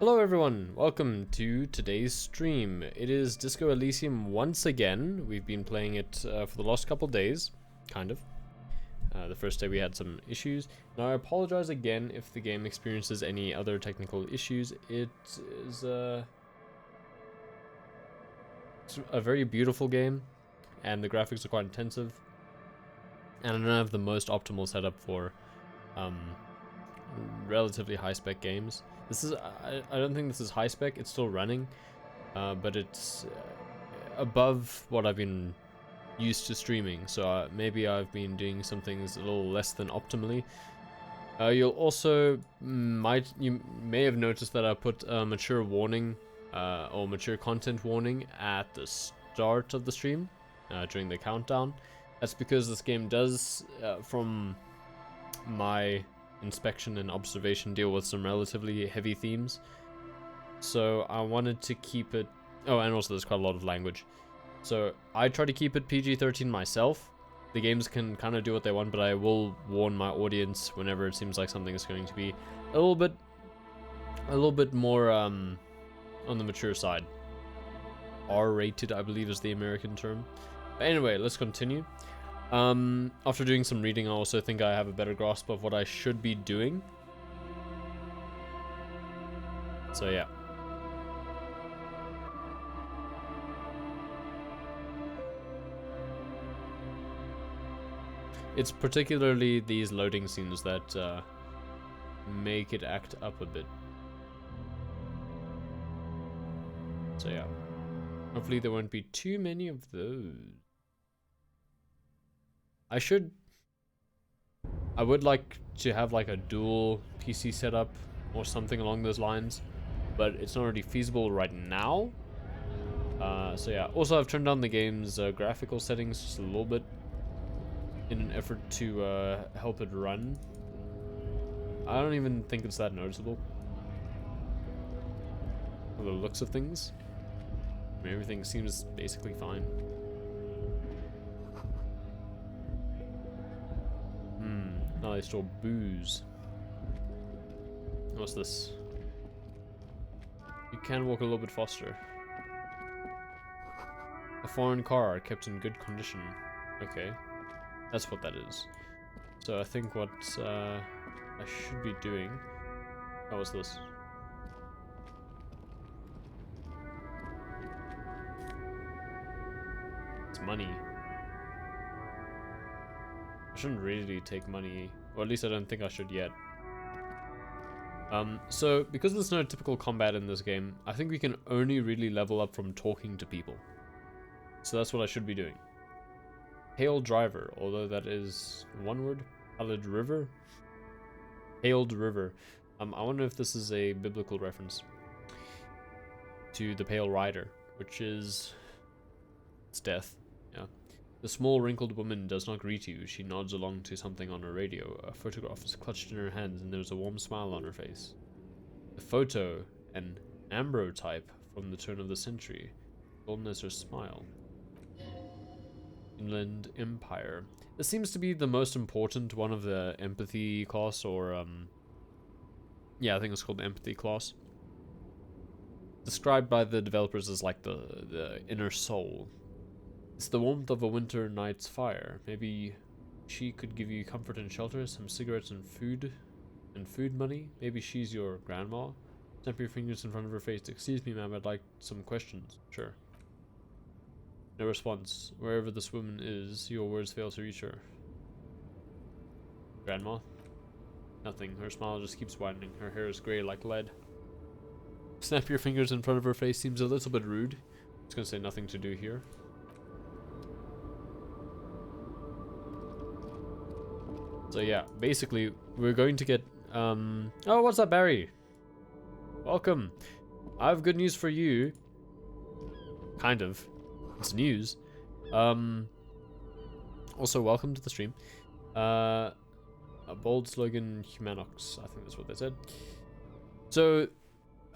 Hello everyone, welcome to today's stream. It is Disco Elysium once again. We've been playing it for the last couple days, kind of. The first day we had some issues. Now I apologize again if the game experiences any other technical issues. It is it's a very beautiful game, and the graphics are quite intensive. And I don't have the most optimal setup for relatively high spec games. This is I don't think this is high spec. It's still running, but it's above what I've been used to streaming. So maybe I've been doing some things a little less than optimally. You may have noticed that I put a mature warning or mature content warning at the start of the stream during the countdown. That's because this game does, from my inspection and observation, deal with some relatively heavy themes. So I wanted to keep it... Oh, and also there's quite a lot of language. So I try to keep it PG-13 myself. The games can kind of do what they want, but I will warn my audience whenever it seems like something is going to be a little bit more on the mature side. R-rated, I believe, is the American term. But anyway, let's continue. After doing some reading, I also think I have a better grasp of what I should be doing. So yeah. It's particularly these loading scenes that make it act up a bit. So yeah. Hopefully there won't be too many of those. I would like to have like a dual PC setup or something along those lines, but it's not really feasible right now. So yeah, also I've turned down the game's graphical settings just a little bit in an effort to help it run. I don't even think it's that noticeable from the looks of things. I mean, everything seems basically fine. Now they store booze. What's this? You can walk a little bit faster. A foreign car kept in good condition. Okay. That's what that is. So I think what I should be doing... Oh, what's this? It's money. I shouldn't really take money, or at least I don't think I should yet. So, because there's no typical combat in this game, I think we can only really level up from talking to people. So that's what I should be doing. Hail driver, although that is one word. Hailed river? Hailed river. I wonder if this is a biblical reference to the pale rider, which is... it's death. Yeah. The small, wrinkled woman does not greet you. She nods along to something on her radio. A photograph is clutched in her hands, and there's a warm smile on her face. The photo, an ambrotype from the turn of the century, golden as her smile. Inland Empire. This seems to be the most important one of the empathy class, or yeah, I think it's called the empathy class. Described by the developers as like the inner soul. It's the warmth of a winter night's fire. Maybe she could give you comfort and shelter, some cigarettes and food money. Maybe she's your grandma. Snap your fingers in front of her face. Excuse me, ma'am, I'd like some questions. Sure. No response. Wherever this woman is, your words fail to reach her. Grandma? Nothing. Her smile just keeps widening. Her hair is grey like lead. Snap your fingers in front of her face seems a little bit rude. It's gonna say nothing to do here. So yeah, basically, we're going to get, oh, what's up, Barry? Welcome. I have good news for you. Kind of. It's news. Also, welcome to the stream. A bold slogan, Humanox. I think that's what they said. So,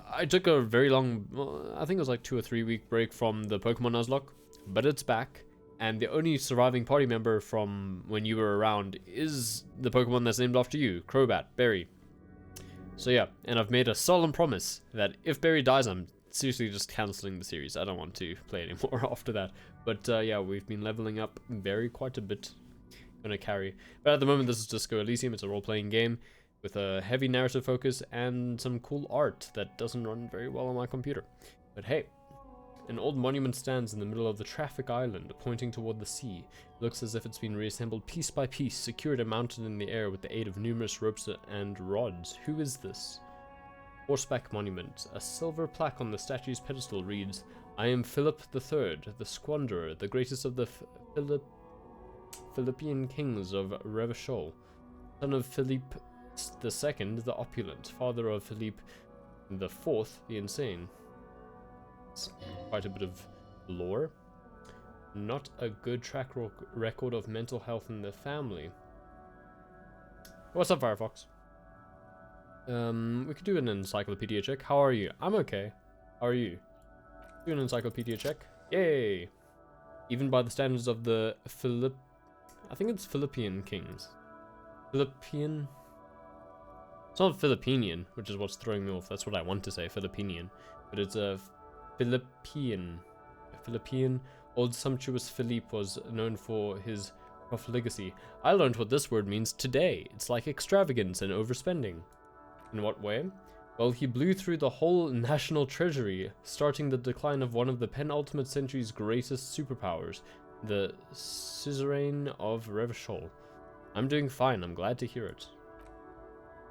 I took a very long, I think it was like 2 or 3 week break from the Pokemon Nuzlocke, but it's back. And the only surviving party member from when you were around is the Pokemon that's named after you, Crobat, Berry. So yeah, and I've made a solemn promise that if Barry dies, I'm seriously just cancelling the series. I don't want to play anymore after that. But yeah, we've been leveling up Barry quite a bit. Gonna carry. But at the moment, this is Disco Elysium. It's a role-playing game with a heavy narrative focus and some cool art that doesn't run very well on my computer. But hey, an old monument stands in the middle of the traffic island, pointing toward the sea. It looks as if it's been reassembled piece by piece, secured and mounted in the air with the aid of numerous ropes and rods. Who is this? Horseback monument. A silver plaque on the statue's pedestal reads, "I am Philip III, the Squanderer, the greatest of the Philippian kings of Revachol, son of Philippe II, the Opulent, father of Philippe IV, the Insane." It's quite a bit of lore. Not a good track record of mental health in the family. What's up, Firefox? We could do an encyclopedia check. How are you? I'm okay. How are you? Do an encyclopedia check. Yay! Even by the standards of the I think it's Philippian kings. Philippian? It's not Filipinian, which is what's throwing me off. That's what I want to say, Filipinian. But it's a Philippian. Old sumptuous Philippe was known for his profligacy. I learned what this word means today. It's like extravagance and overspending. In what way? Well, he blew through the whole national treasury, starting the decline of one of the penultimate century's greatest superpowers, the suzerain of Revachol. I'm doing fine, I'm glad to hear it.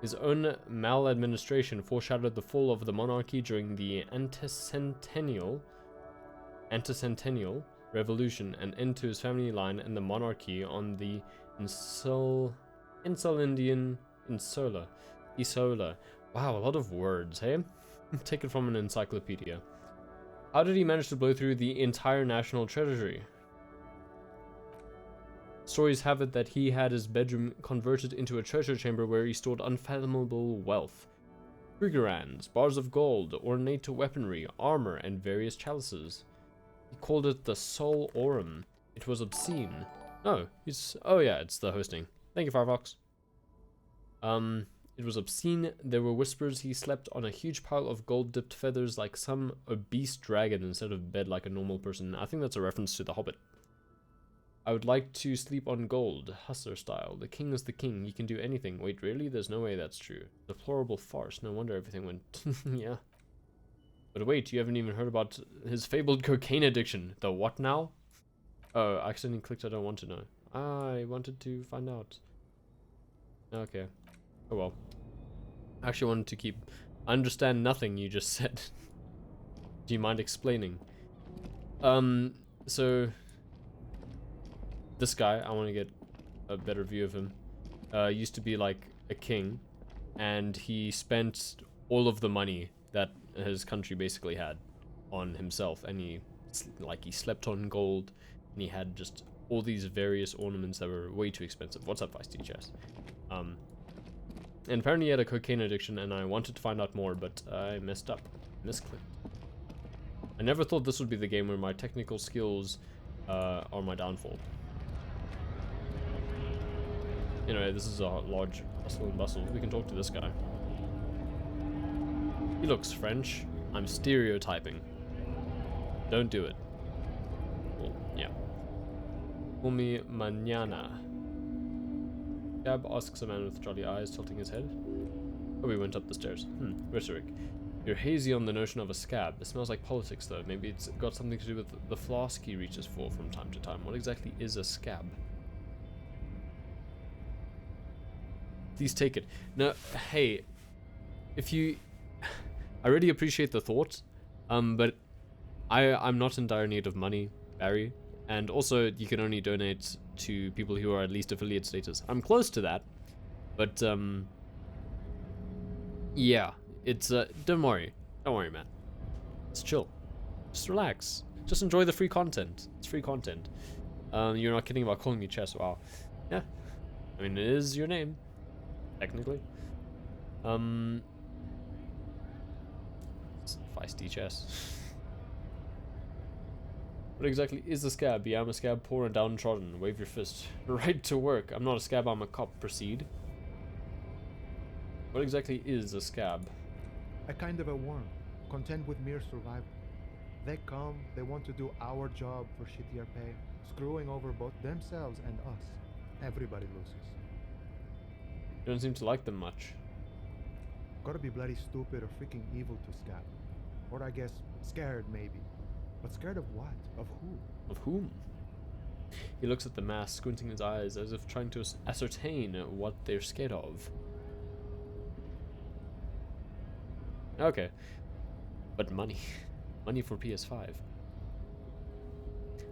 His own maladministration foreshadowed the fall of the monarchy during the anticentennial revolution, and end to his family line and the monarchy on the Isola. Wow, a lot of words, hey? Take it from an encyclopedia. How did he manage to blow through the entire national treasury? Stories have it that he had his bedroom converted into a treasure chamber where he stored unfathomable wealth. Krugerrands, bars of gold, ornate weaponry, armor, and various chalices. He called it the Sol Aurum. It was obscene. Oh, oh yeah, it's the hosting. Thank you, Firefox. It was obscene. There were whispers he slept on a huge pile of gold-dipped feathers like some obese dragon instead of bed like a normal person. I think that's a reference to The Hobbit. I would like to sleep on gold, hustler style. The king is the king. He can do anything. Wait, really? There's no way that's true. Deplorable farce. No wonder everything went... yeah. But wait, you haven't even heard about his fabled cocaine addiction. The what now? Oh, I accidentally clicked I don't want to know. I wanted to find out. Okay. Oh well. I actually wanted to keep... I understand nothing you just said. Do you mind explaining? So... This guy, I want to get a better view of him, used to be like a king, and he spent all of the money that his country basically had on himself, and he slept on gold, and he had just all these various ornaments that were way too expensive. What's up, Feisty Chess? And apparently he had a cocaine addiction, and I wanted to find out more, but I messed up. Misclicked. I never thought this would be the game where my technical skills are my downfall. Anyway, this is a large hustle and bustle. We can talk to this guy. He looks French. I'm stereotyping. Don't do it. Well, yeah. Call me mañana. Gab asks a man with jolly eyes, tilting his head. Oh, we went up the stairs. Rhetoric. You're hazy on the notion of a scab. It smells like politics, though. Maybe it's got something to do with the flask he reaches for from time to time. What exactly is a scab? Please take it. No, hey, if you... I really appreciate the thought, but I'm not in dire need of money, Barry. And also, you can only donate to people who are at least affiliate status. I'm close to that, but, yeah, it's, don't worry, man. It's chill. Just relax. Just enjoy the free content. It's free content. You're not kidding about calling me Chess, wow. Yeah, I mean, it is your name. Technically. Feisty Chess. What exactly is a scab? Yeah, I'm a scab, poor and downtrodden. Wave your fist. Right to work. I'm not a scab, I'm a cop. Proceed. What exactly is a scab? A kind of a worm, content with mere survival. They come, they want to do our job for shittier pay, screwing over both themselves and us. Everybody loses. You don't seem to like them much. Gotta be bloody stupid or freaking evil to scab. Or I guess, scared maybe. But scared of what? Of who? Of whom? He looks at the mask, squinting his eyes as if trying to ascertain what they're scared of. Okay. But money. Money for PS5.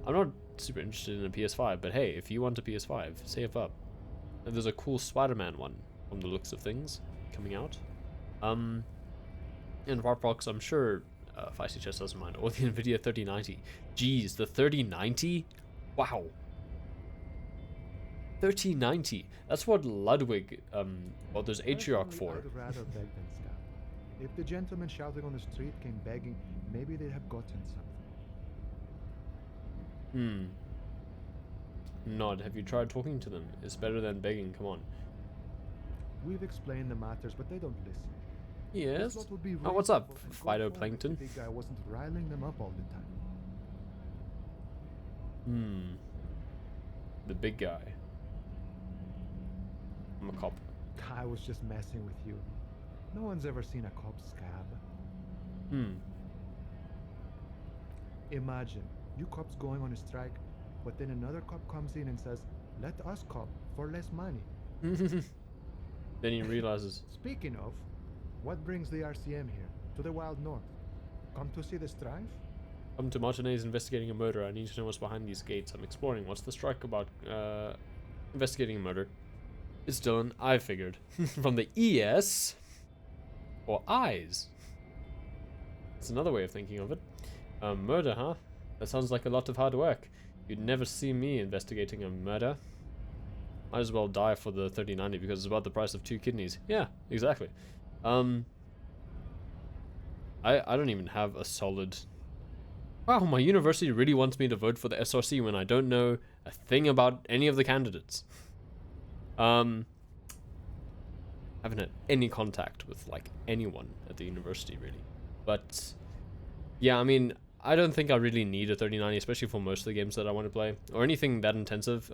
I'm not super interested in a PS5, but hey, if you want a PS5, save up. And there's a cool Spider-Man one, from the looks of things, coming out. And Firefox, I'm sure Feisty Chess doesn't mind. Or the NVIDIA 3090. Jeez, the 3090? Wow. 3090. That's what Ludwig, well, there's Atriarch for. I'd rather beg than scab. If the gentleman shouting on the street came begging, maybe they'd have gotten something. Nod, have you tried talking to them? It's better than begging, come on. We've explained the matters, but they don't listen. Yes? Oh, what's up, Phytoplankton? The big guy wasn't riling them up all the time. The big guy. I'm a cop. I was just messing with you. No one's ever seen a cop scab. Imagine, you cops going on a strike, but then another cop comes in and says, let us cop for less money. Then he realizes. Speaking of, what brings the RCM here, to the wild north? Come to see the strife? Come to Martinez investigating a murder. I need to know what's behind these gates. I'm exploring. What's the strike about? Investigating a murder. It's Dylan. I figured. From the ES. Or eyes. It's another way of thinking of it. Murder, huh? That sounds like a lot of hard work. You'd never see me investigating a murder. Might as well die for the 3090 because it's about the price of 2 kidneys. Yeah, exactly. I don't even have a solid... Wow, my university really wants me to vote for the SRC when I don't know a thing about any of the candidates. Haven't had any contact with like anyone at the university really. But yeah, I mean, I don't think I really need a 3090, especially for most of the games that I want to play, or anything that intensive.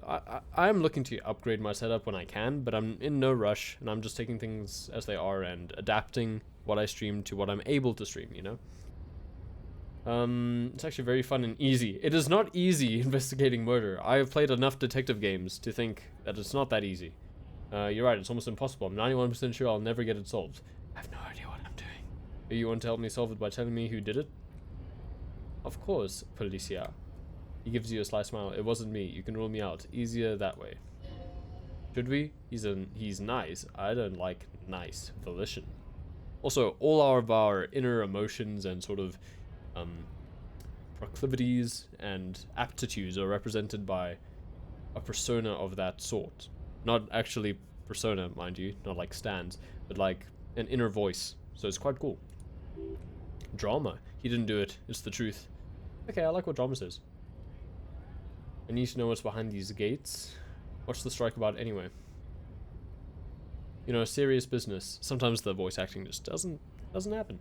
I'm looking to upgrade my setup when I can, but I'm in no rush, and I'm just taking things as they are and adapting what I stream to what I'm able to stream, you know? It's actually very fun and easy. It is not easy investigating murder. I have played enough detective games to think that it's not that easy. You're right, it's almost impossible. I'm 91% sure I'll never get it solved. I have no idea what I'm doing. You want to help me solve it by telling me who did it? Of course, Policia. He gives you a sly smile. It wasn't me. You can rule me out. Easier that way. Should we? He's nice. I don't like nice. Volition. Also, all of our inner emotions and sort of proclivities and aptitudes are represented by a persona of that sort. Not actually persona, mind you, not like stands, but like an inner voice. So it's quite cool. Drama. He didn't do it. It's the truth. Okay, I like what drama says. I need to know what's behind these gates. What's the strike about anyway? You know, serious business. Sometimes the voice acting just doesn't happen.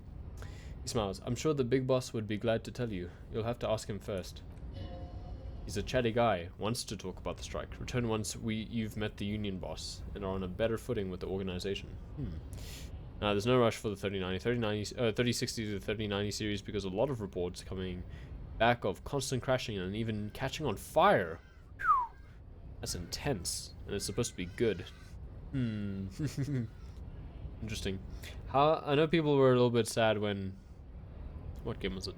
He smiles. I'm sure the big boss would be glad to tell you. You'll have to ask him first. He's a chatty guy. Wants to talk about the strike. Return once you've met the union boss and are on a better footing with the organization. There's no rush for the 3060 to the 3090 series because a lot of reports coming back of constant crashing and even catching on fire. Whew. That's intense, and it's supposed to be good. Interesting. I know people were a little bit sad when... What game was it?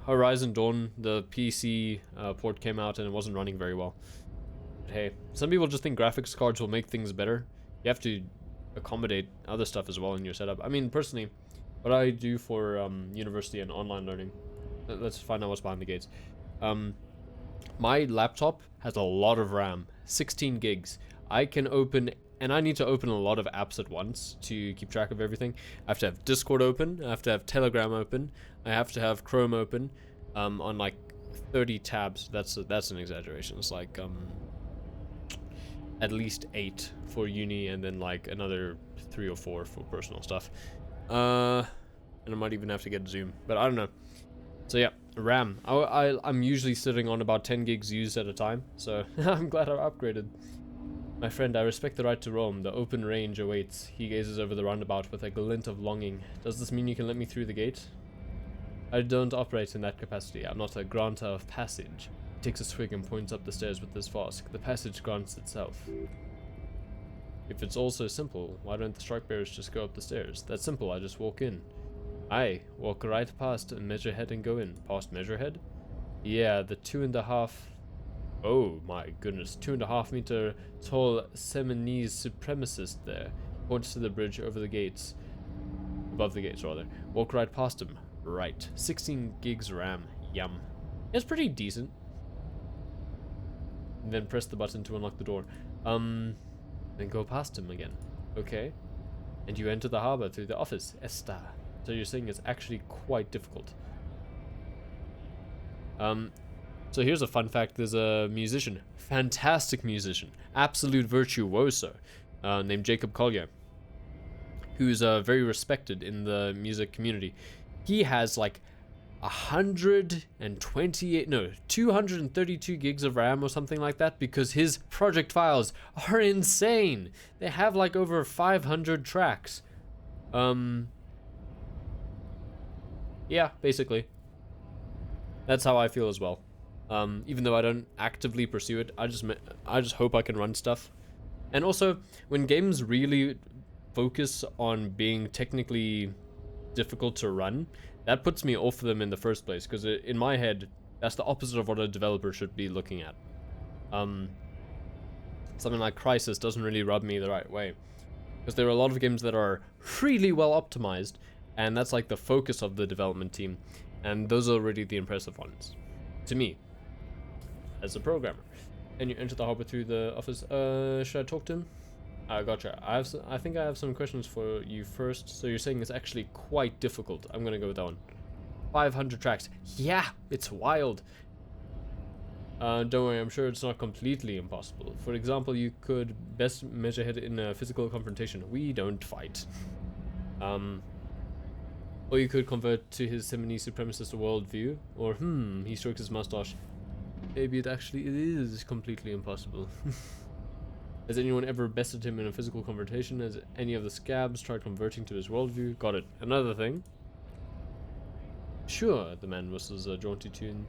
Horizon Dawn, the PC port came out and it wasn't running very well. But hey, some people just think graphics cards will make things better. You have to accommodate other stuff as well in your setup. I mean, personally, what I do for university and online learning, let's find out what's behind the gates. My laptop has a lot of RAM, 16 gigs. I can open, and I need to open a lot of apps at once to keep track of everything. I have to have Discord open, I have to have Telegram open, I have to have Chrome open on like 30 tabs. That's an exaggeration. It's like at least 8 for uni and then like another 3 or 4 for personal stuff. And I might even have to get Zoom, but I don't know. So yeah, RAM. I'm usually sitting on about 10 gigs used at a time, so I'm glad I upgraded. My friend, I respect the right to roam. The open range awaits. He gazes over the roundabout with a glint of longing. Does this mean you can let me through the gate? I don't operate in that capacity. I'm not a granter of passage. He takes a swig and points up the stairs with his flask. The passage grants itself. If it's all so simple, why don't the strike bearers just go up the stairs? That's simple, I just walk in. Aye, walk right past and Measurehead and go in. Past Measurehead? Yeah, the 2.5... Oh my goodness, 2.5 meter tall Seminese supremacist there. Points to the bridge over the gates. Above the gates, rather. Walk right past him. Right. 16 gigs RAM. Yum. It's pretty decent. And then press the button to unlock the door. Then go past him again. Okay. And you enter the harbor through the office. Esta. So you're saying it's actually quite difficult. So here's a fun fact. There's a musician. Fantastic musician. Absolute virtuoso. Named Jacob Collier. Who's very respected in the music community. He has like 232 gigs of RAM or something like that, because his project files are insane. They have like over 500 tracks. Yeah, basically. That's how I feel as well. Even though I don't actively pursue it, I just hope I can run stuff. And also, when games really focus on being technically difficult to run, that puts me off them in the first place, because in my head, that's the opposite of what a developer should be looking at. Something like Crysis doesn't really rub me the right way, because there are a lot of games that are really well optimized, and that's like the focus of the development team, and those are really the impressive ones, to me, as a programmer. And you enter the harbor through the office. Should I talk to him? Gotcha. I think I have some questions for you first. So you're saying it's actually quite difficult. I'm gonna go with that one. 500 tracks. Yeah, it's wild. Don't worry, I'm sure it's not completely impossible. For example, you could best measure head in a physical confrontation. We don't fight. Or you could convert to his Seminese supremacist worldview. Or, he strokes his mustache. Maybe it is completely impossible. Has anyone ever bested him in a physical confrontation? Has any of the scabs tried converting to his worldview? Got it. Another thing. Sure, the man whistles a jaunty tune.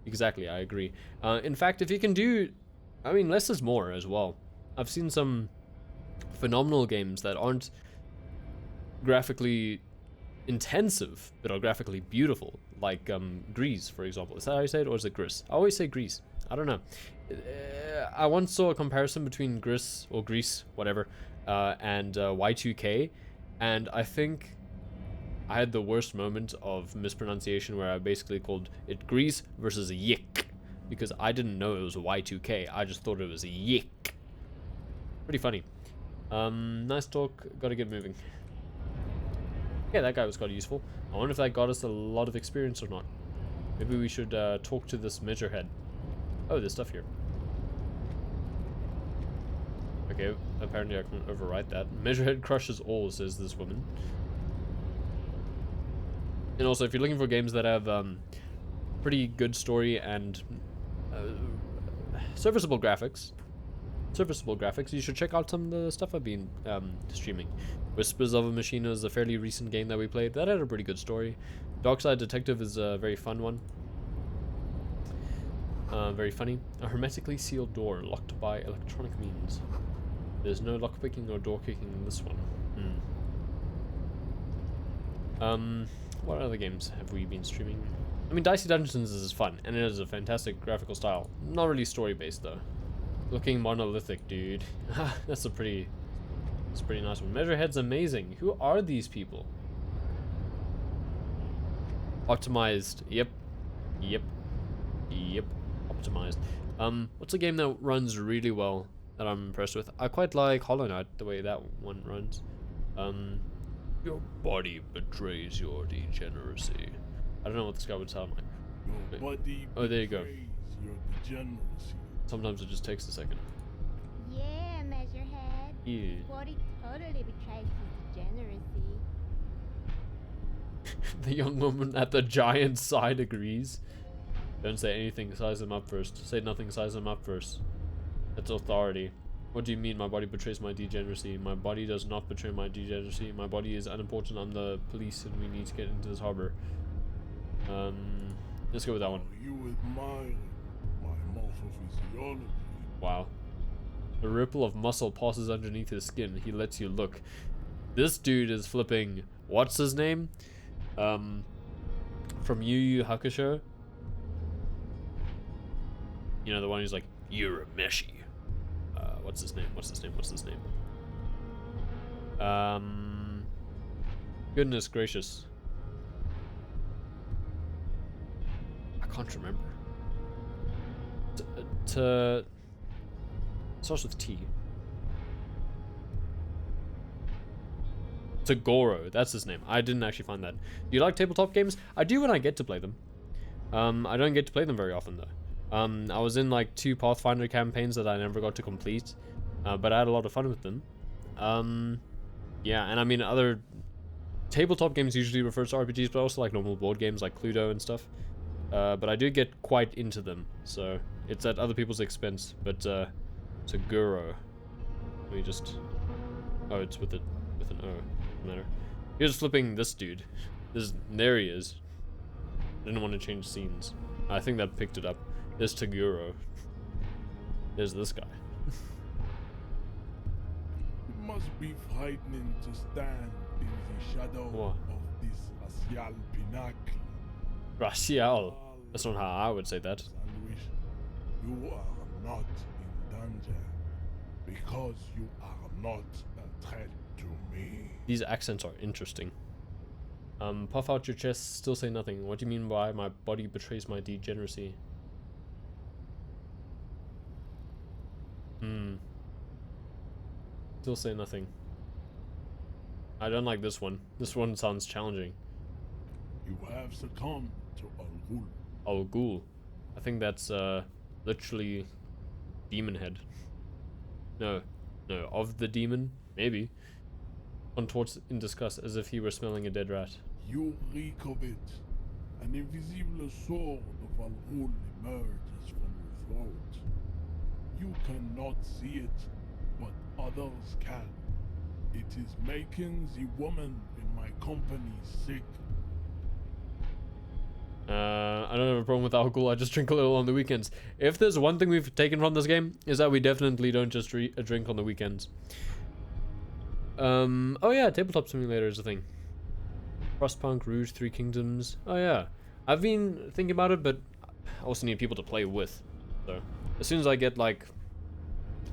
Exactly, I agree. In fact, if you can do... I mean, less is more as well. I've seen some phenomenal games that aren't graphically intensive, but are graphically beautiful. Like Grease, for example. Is that how you say it, or is it Gris? I always say Grease. I don't know. I once saw a comparison between Gris, or Grease, whatever, and Y2K, and I think I had the worst moment of mispronunciation where I basically called it Grease versus a Yick, because I didn't know it was a Y2K, I just thought it was a Yick. Pretty funny. Nice talk, gotta get moving. Yeah, that guy was quite useful. I wonder if that got us a lot of experience or not. Maybe we should talk to this Measurehead. Oh, there's stuff here. Okay, apparently I can overwrite that. Measurehead crushes all, says this woman. And also, if you're looking for games that have pretty good story and serviceable graphics, you should check out some of the stuff I've been streaming. Whispers of a Machine is a fairly recent game that we played. That had a pretty good story. Darkside Detective is a very fun one. Very funny. A hermetically sealed door locked by electronic means. There's no lockpicking or door kicking in this one. What other games have we been streaming? I mean, Dicey Dungeons is fun, and it has a fantastic graphical style. Not really story-based, though. Looking monolithic, dude. That's a pretty nice one. Measurehead's amazing. Who are these people? Optimized. Yep. Optimized. What's a game that runs really well that I'm impressed with? I quite like Hollow Knight, the way that one runs. Your body betrays your degeneracy. I don't know what this guy would sound like. Your body oh, there you go. Your degeneracy. Sometimes it just takes a second. Yeah, Measurehead. Ew. Body totally betrays his degeneracy. The young woman at the giant side agrees. Don't say anything, size him up first. Say nothing, size him up first. That's authority. What do you mean my body betrays my degeneracy? My body does not betray my degeneracy. My body is unimportant. I'm the police and we need to get into this harbor. Let's go with that one. You admire my morphophysiology. Wow. A ripple of muscle passes underneath his skin. He lets you look. This dude is flipping... What's his name? From Yu Yu Hakusho. You know, the one who's like, you're a meshy. What's his name? What's his name? What's his name? Goodness gracious. I can't remember. Starts with T. Tagoro, that's his name. I didn't actually find that. Do you like tabletop games? I do when I get to play them. I don't get to play them very often though. I was in like 2 Pathfinder campaigns that I never got to complete, but I had a lot of fun with them. Yeah, and I mean other tabletop games usually refer to RPGs, but also like normal board games like Cluedo and stuff. But I do get quite into them, so it's at other people's expense. But Tagoro, let me just... Oh, it's with an O. Doesn't matter. Here's flipping this dude. There he is. Didn't want to change scenes. I think that picked it up. There's Tagoro. There's this guy. It must be frightening to stand in the shadow What? of this racial pinnacle. Racial. That's not how I would say that. Sandwich, you are not in danger because you are not a threat to me. These accents are interesting. Puff out your chest, still say nothing. What do you mean by my body betrays my degeneracy? Still say nothing. I don't like this one. This one sounds challenging. You have succumbed to Al-Ghul. Oh, ghoul. I think that's literally demon head. No, of the demon, maybe. Contorts in disgust as if he were smelling a dead rat. You reek of it. An invisible sword of Al-Ghul emerges from your throat. You cannot see it, but others can. It is making the woman in my company sick. I don't have a problem with alcohol. I just drink a little on the weekends. If there's one thing we've taken from this game, is that we definitely don't just drink on the weekends. Oh yeah, Tabletop Simulator is a thing. Frostpunk, Rouge, Three Kingdoms. Oh yeah. I've been thinking about it, but I also need people to play with. So, as soon as I get like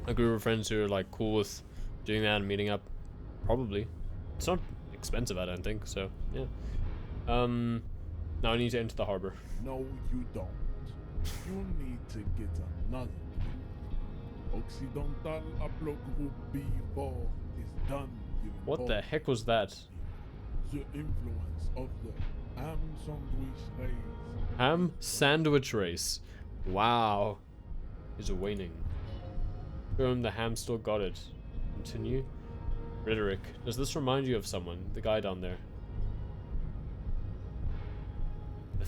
a group of friends who are like cool with doing that and meeting up, probably. It's not expensive, I don't think, so yeah. Now I need to enter the harbor. No, you don't. You need to get another. Occidental Ablo Group B4 is done giving What the orders. heck was that? The influence of the ham sandwich race. Ham sandwich race. Wow. Is waning. Show him the ham still got it. Continue. Rhetoric. Does this remind you of someone? The guy down there.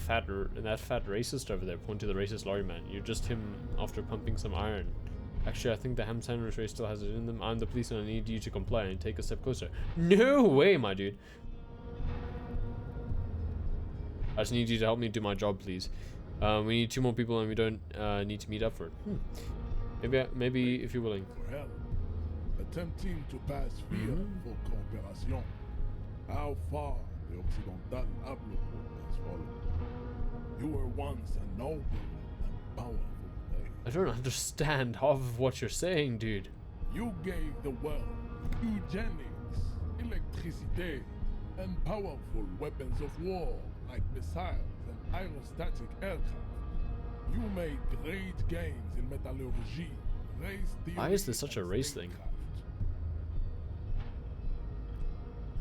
That fat racist over there, pointing to the racist lorry man. You're just him after pumping some iron. Actually, I think the ham sandwich race still has it in them. I'm the police and I need you to comply and take a step closer. No way, my dude. I just need you to help me do my job, please. We need 2 more people and we don't need to meet up for it. Maybe if you're willing. For help. Attempting to pass via for cooperation. How far the Occidental Ablo Group has fallen. You were once a noble and powerful race. I don't understand half of what you're saying, dude. You gave the world eugenics, electricity, and powerful weapons of war like missiles and aerostatic aircraft. You made great gains in metallurgy, race theory. Why is this such a and race thing? statecraft.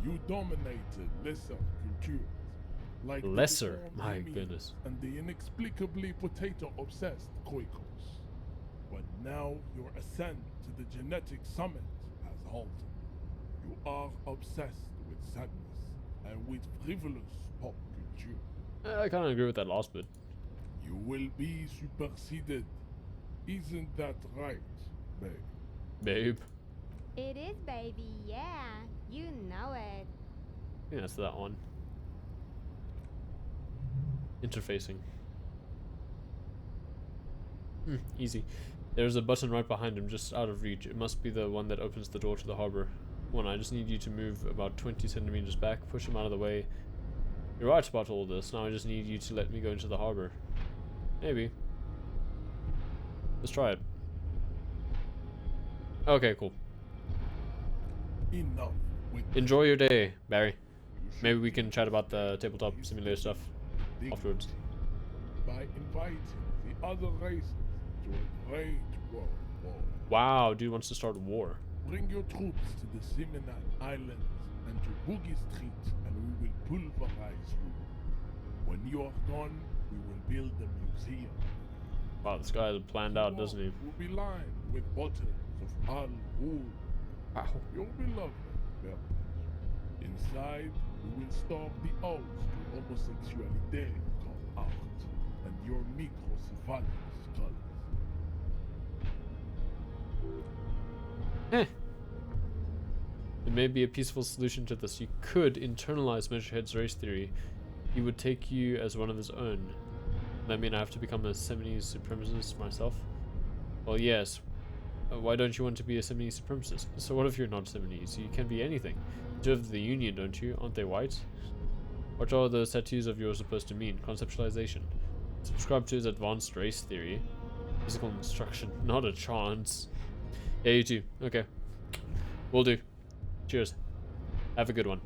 You dominated lesser cultures, like the Lesser? deformed My Lemurs goodness. and the inexplicably potato-obsessed Quakers. But now your ascent to the genetic summit has Carlton. You are obsessed with sadness and with frivolous pop culture. I kind of agree with that last bit. You will be superseded. Isn't that right, babe? Babe. It is, baby, yeah. You know it. I think that's that one. Interfacing. Easy. There's a button right behind him, just out of reach. It must be the one that opens the door to the harbor. Come on, I just need you to move about 20 centimeters back, push him out of the way. You're right about all this. Now I just need you to let me go into the harbor. Maybe. Let's try it. Okay, cool. Enough with Enjoy your day, Barry. You should Maybe we can chat about the tabletop simulator stuff dignity afterwards. by inviting the other races to a great world war. Wow, dude wants to start a war. Bring your troops to the Seminole Islands and to Boogie Street, and we will pulverize you. When you are done, we will build a museum. Wow, this guy has it planned out, doesn't he? Will be lined with bottles of Al Ghul, Wow. your beloved beverage. Inside, we will stop the ode to homosexuality called art, and your microcephalus colors. It may be a peaceful solution to this. You could internalize Measurehead's race theory. He would take you as one of his own. That mean I have to become a Seminoles supremacist myself? Well, yes. Why don't you want to be a Seminoles supremacist? So what if you're not Seminoles? You can be anything. You have the Union, don't you? Aren't they white? What are those tattoos of yours supposed to mean? Conceptualization. Subscribe to his advanced race theory. Physical instruction. Not a chance. Yeah, you too. Okay. Will do. Cheers. Have a good one.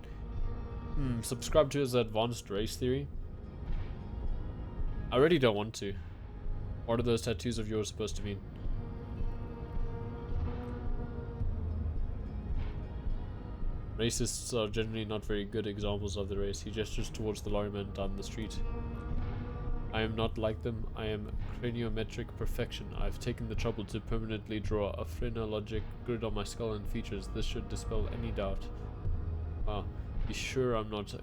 Subscribe to his advanced race theory. I really don't want to. What are those tattoos of yours supposed to mean? Racists are generally not very good examples of the race. He gestures towards the lorryman down the street. I am not like them. I am craniometric perfection. I've taken the trouble to permanently draw a phrenologic grid on my skull and features. This should dispel any doubt. Wow. Be sure I'm not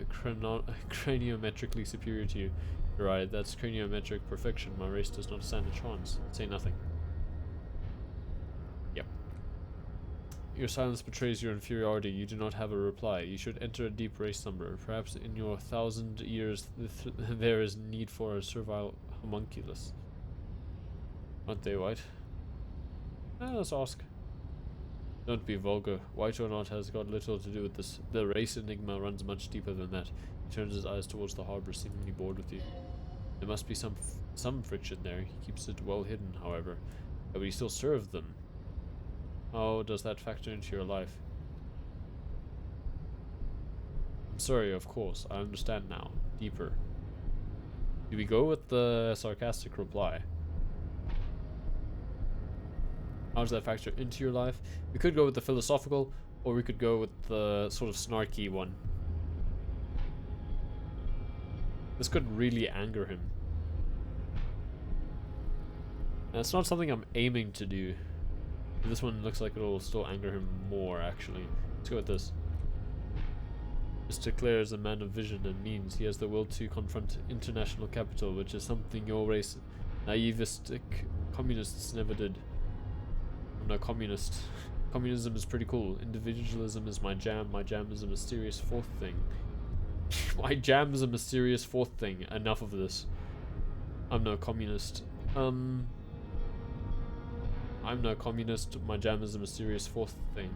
craniometrically superior to you. You're right, that's craniometric perfection. My race does not stand a chance. Say nothing. Yep. Your silence betrays your inferiority. You do not have a reply. You should enter a deep race number. Perhaps in your 1,000 years there is need for a servile homunculus. Aren't they white? Let's ask. Don't be vulgar. White or not has got little to do with this. The race enigma runs much deeper than that. He turns his eyes towards the harbor, seemingly bored with you. There must be some friction there. He keeps it well hidden, however. But he still serves them. How does that factor into your life? I'm sorry, of course. I understand now. Deeper. Do we go with the sarcastic reply? How does that factor into your life? We could go with the philosophical, or we could go with the sort of snarky one. This could really anger him. That's not something I'm aiming to do. This one looks like it'll still anger him more, actually. Let's go with this. Mr. Clare is a man of vision and means. He has the will to confront international capital, which is something your race, naivistic communists never did. I'm no communist. Communism is pretty cool. Individualism is my jam. My jam is a mysterious fourth thing. My jam is a mysterious fourth thing. Enough of this. I'm no communist. I'm no communist. My jam is a mysterious fourth thing.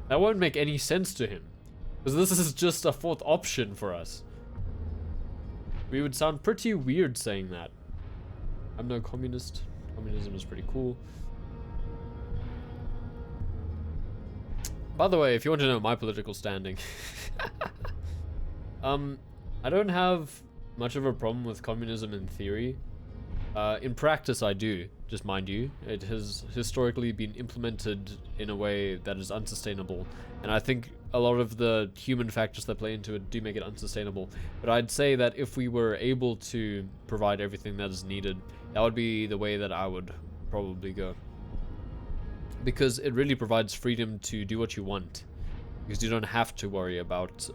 That won't make any sense to him. Because this is just a fourth option for us. We would sound pretty weird saying that. I'm no communist. Communism is pretty cool. By the way, if you want to know my political standing, I don't have much of a problem with communism in theory. In practice, I do, just mind you. It has historically been implemented in a way that is unsustainable, and I think a lot of the human factors that play into it do make it unsustainable. But I'd say that if we were able to provide everything that is needed, that would be the way that I would probably go. because it really provides freedom to do what you want, because you don't have to worry about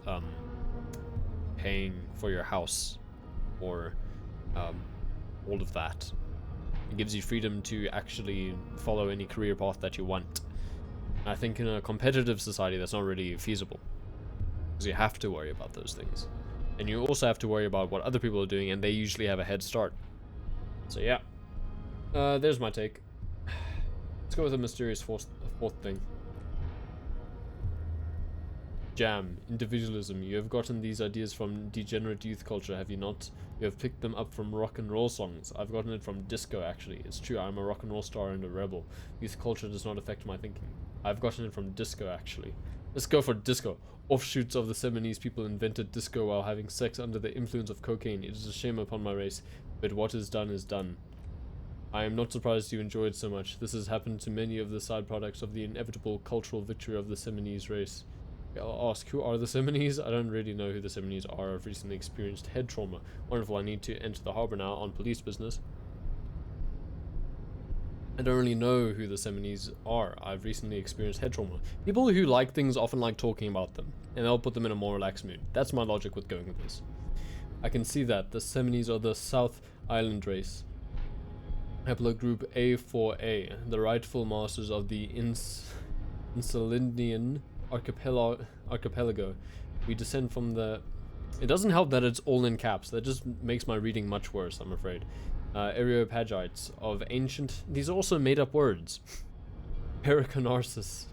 paying for your house or all of that. It gives you freedom to actually follow any career path that you want. And I think in a competitive society that's not really feasible, because you have to worry about those things, and you also have to worry about what other people are doing, and they usually have a head start. So yeah, there's my take. Let's go with a mysterious fourth thing. Jam, individualism. You have gotten these ideas from degenerate youth culture, have you not? You have picked them up from rock and roll songs. I've gotten it from disco, actually. It's true, I'm a rock and roll star and a rebel. Youth culture does not affect my thinking. I've gotten it from disco, actually. Let's go for disco. Offshoots of the 70s people invented disco while having sex under the influence of cocaine. It is a shame upon my race, but what is done is done. I am not surprised you enjoy it so much. This has happened to many of the side products of the inevitable cultural victory of the Seminese race. I'll ask, who are the Seminese? I don't really know who the Seminese are. I've recently experienced head trauma. Wonderful, I need to enter the harbor now on police business. I don't really know who the Seminese are. I've recently experienced head trauma. People who like things often like talking about them, and they'll put them in a more relaxed mood. That's my logic with going with this. I can see that. The Seminese are the South Island race. Haplogroup A4A, the rightful masters of the Insulindian archipelago. We descend from the... It doesn't help that it's all in caps. That just makes my reading much worse, I'm afraid. Areopagites of ancient... These are also made up words. Pericarnassus.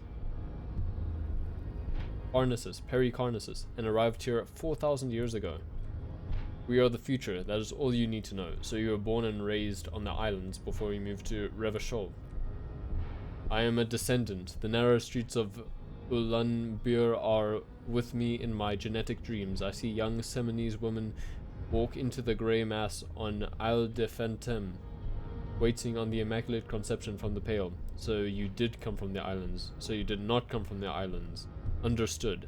Pericarnassus, and arrived here 4,000 years ago. We are the future, that is all you need to know. So you were born and raised on the islands before you moved to Revachol. I am a descendant. The narrow streets of Ulaanbaatar are with me in my genetic dreams. I see young Seminese women walk into the grey mass on Isle de Fantôme, waiting on the Immaculate Conception from the Pale. So you did come from the islands. So you did not come from the islands. Understood.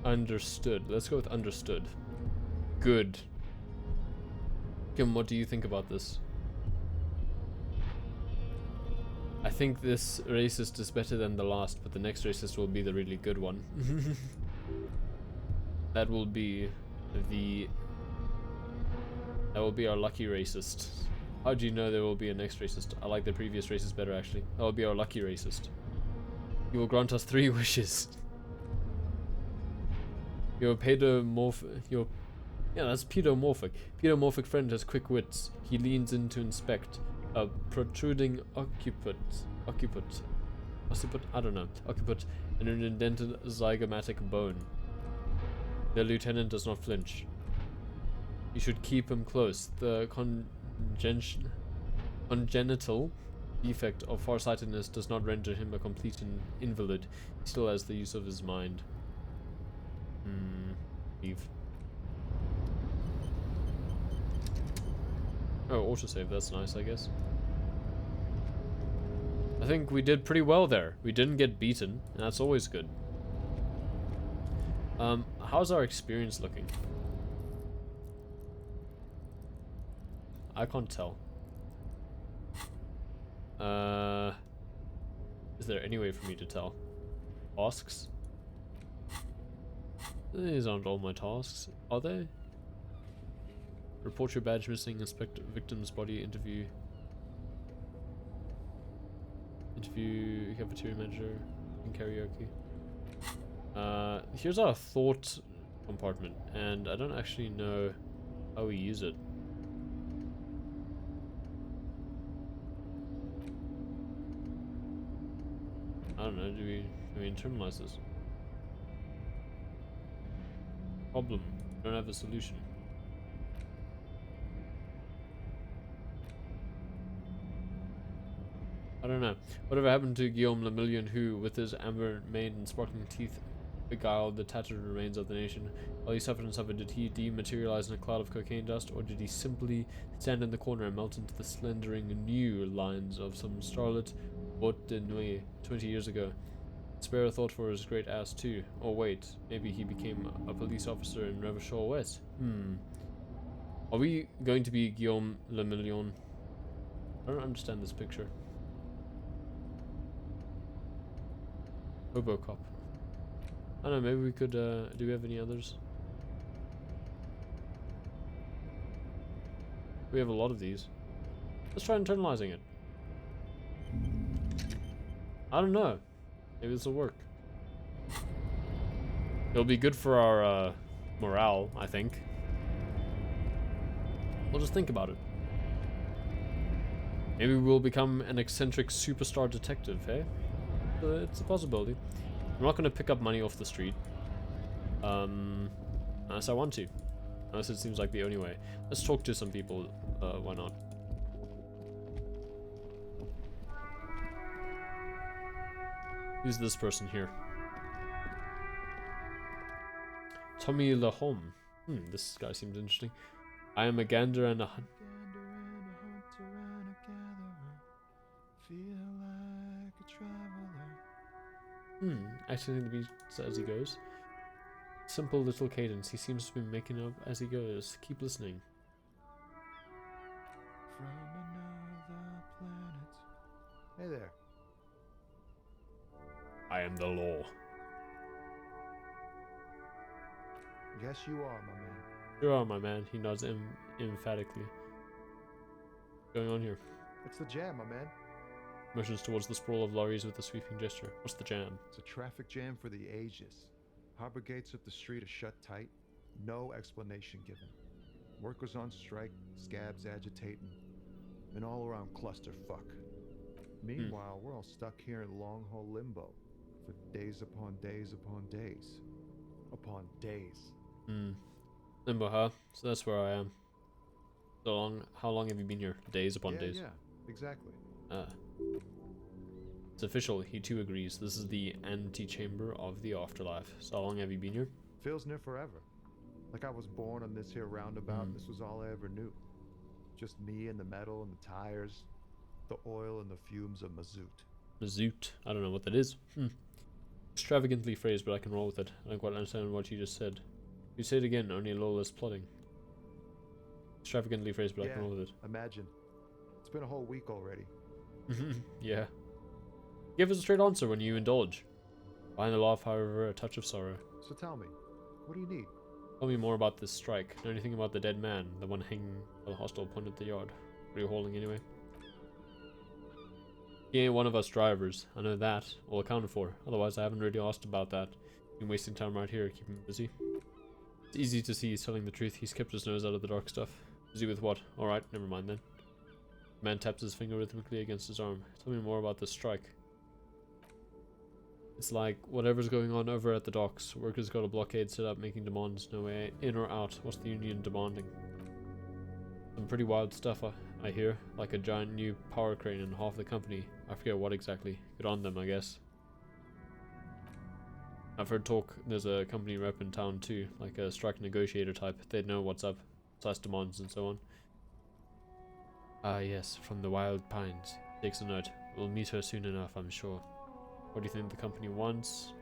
Understood. Let's go with understood. Good. Kim, what do you think about this? I think this racist is better than the last, but the next racist will be the really good one. That will be our lucky racist. How do you know there will be a next racist? I like the previous racist better, actually. That will be our lucky racist. He will grant us 3 wishes. Your pedomorphic... Yeah, that's pedomorphic. Pedomorphic friend has quick wits. He leans in to inspect a protruding occiput, and an indented zygomatic bone. The lieutenant does not flinch. You should keep him close. The congenital defect of farsightedness does not render him a complete invalid. He still has the use of his mind. Leave. Oh, autosave, that's nice, I guess. I think we did pretty well there. We didn't get beaten, and that's always good. How's our experience looking? I can't tell. Is there any way for me to tell? Tasks? These aren't all my tasks, are they? Report your badge missing, inspect victim's body, interview cafeteria manager, in karaoke. Here's our thought compartment, and I don't actually know how we use it. I don't know, do we internalize this? Problem. Don't have a solution. I don't know. Whatever happened to Guillaume Lemillion, who, with his amber mane and sparkling teeth, beguiled the tattered remains of the nation? While he suffered and suffered, did he dematerialize in a cloud of cocaine dust, or did he simply stand in the corner and melt into the slendering new lines of some starlet boîte de nuit 20 years ago? Spare a thought for his great ass too. Oh wait, maybe he became a police officer in Revachol West. Are we going to be Guillaume Le Million? I don't understand this picture. Robocop. I don't know, maybe we could, do we have any others? We have a lot of these. Let's try internalizing it. I don't know. Maybe this will work. It'll be good for our, morale, I think. We'll just think about it. Maybe we'll become an eccentric superstar detective, hey? It's a possibility. I'm not going to pick up money off the street. Unless I want to. Unless it seems like the only way. Let's talk to some people. Why not? Who's this person here? Tommy Lahome. This guy seems interesting. I am a gander and a hunter. Actually the beat as he goes. Simple little cadence. He seems to be making up as he goes. Keep listening. From another planet. Hey there. I am the law. Yes, you are, my man. You are, my man. He nods emphatically. What's going on here? It's the jam, my man. Motions towards the sprawl of lorries with a sweeping gesture. What's the jam? It's a traffic jam for the ages. Harbor gates of the street are shut tight. No explanation given. Workers on strike, scabs agitating, an all-around clusterfuck. Meanwhile, we're all stuck here in long-haul limbo for days upon days upon days upon days. Limbo, huh? So that's where I am. So long. How long have you been here? Days upon days. Yeah, exactly. It's official. He too agrees. This is the antechamber of the afterlife. So how long have you been here? Feels near forever. Like I was born on this here roundabout and this was all I ever knew. Just me and the metal and the tires, the oil and the fumes of mazout. Mazout. I don't know what that is. Extravagantly phrased, but I can roll with it. I don't quite understand what you just said. You say it again, only a little less plotting. Extravagantly phrased, but I can roll with it. Imagine. It's been a whole week already. Yeah. Give us a straight answer when you indulge. Behind the laugh, however, a touch of sorrow. So tell me, what do you need? Tell me more about this strike. Know anything about the dead man, the one hanging by the hostile point at the yard? What are you hauling anyway? He ain't one of us drivers. I know that. All accounted for. Otherwise, I haven't really asked about that. Been wasting time right here, keeping him busy. It's easy to see he's telling the truth. He's kept his nose out of the dark stuff. Busy with what? Alright, never mind then. The man taps his finger rhythmically against his arm. Tell me more about this strike. It's like whatever's going on over at the docks. Workers got a blockade set up, making demands. No way in or out. What's the union demanding? Some pretty wild stuff, I hear. Like a giant new power crane and half the company. I forget what exactly. Good on them, I guess. I've heard talk there's a company rep in town too, like a strike negotiator type. They'd know what's up, size demands and so on. Ah yes, from the Wild Pines. Takes a note. We'll meet her soon enough, I'm sure. What do you think the company wants?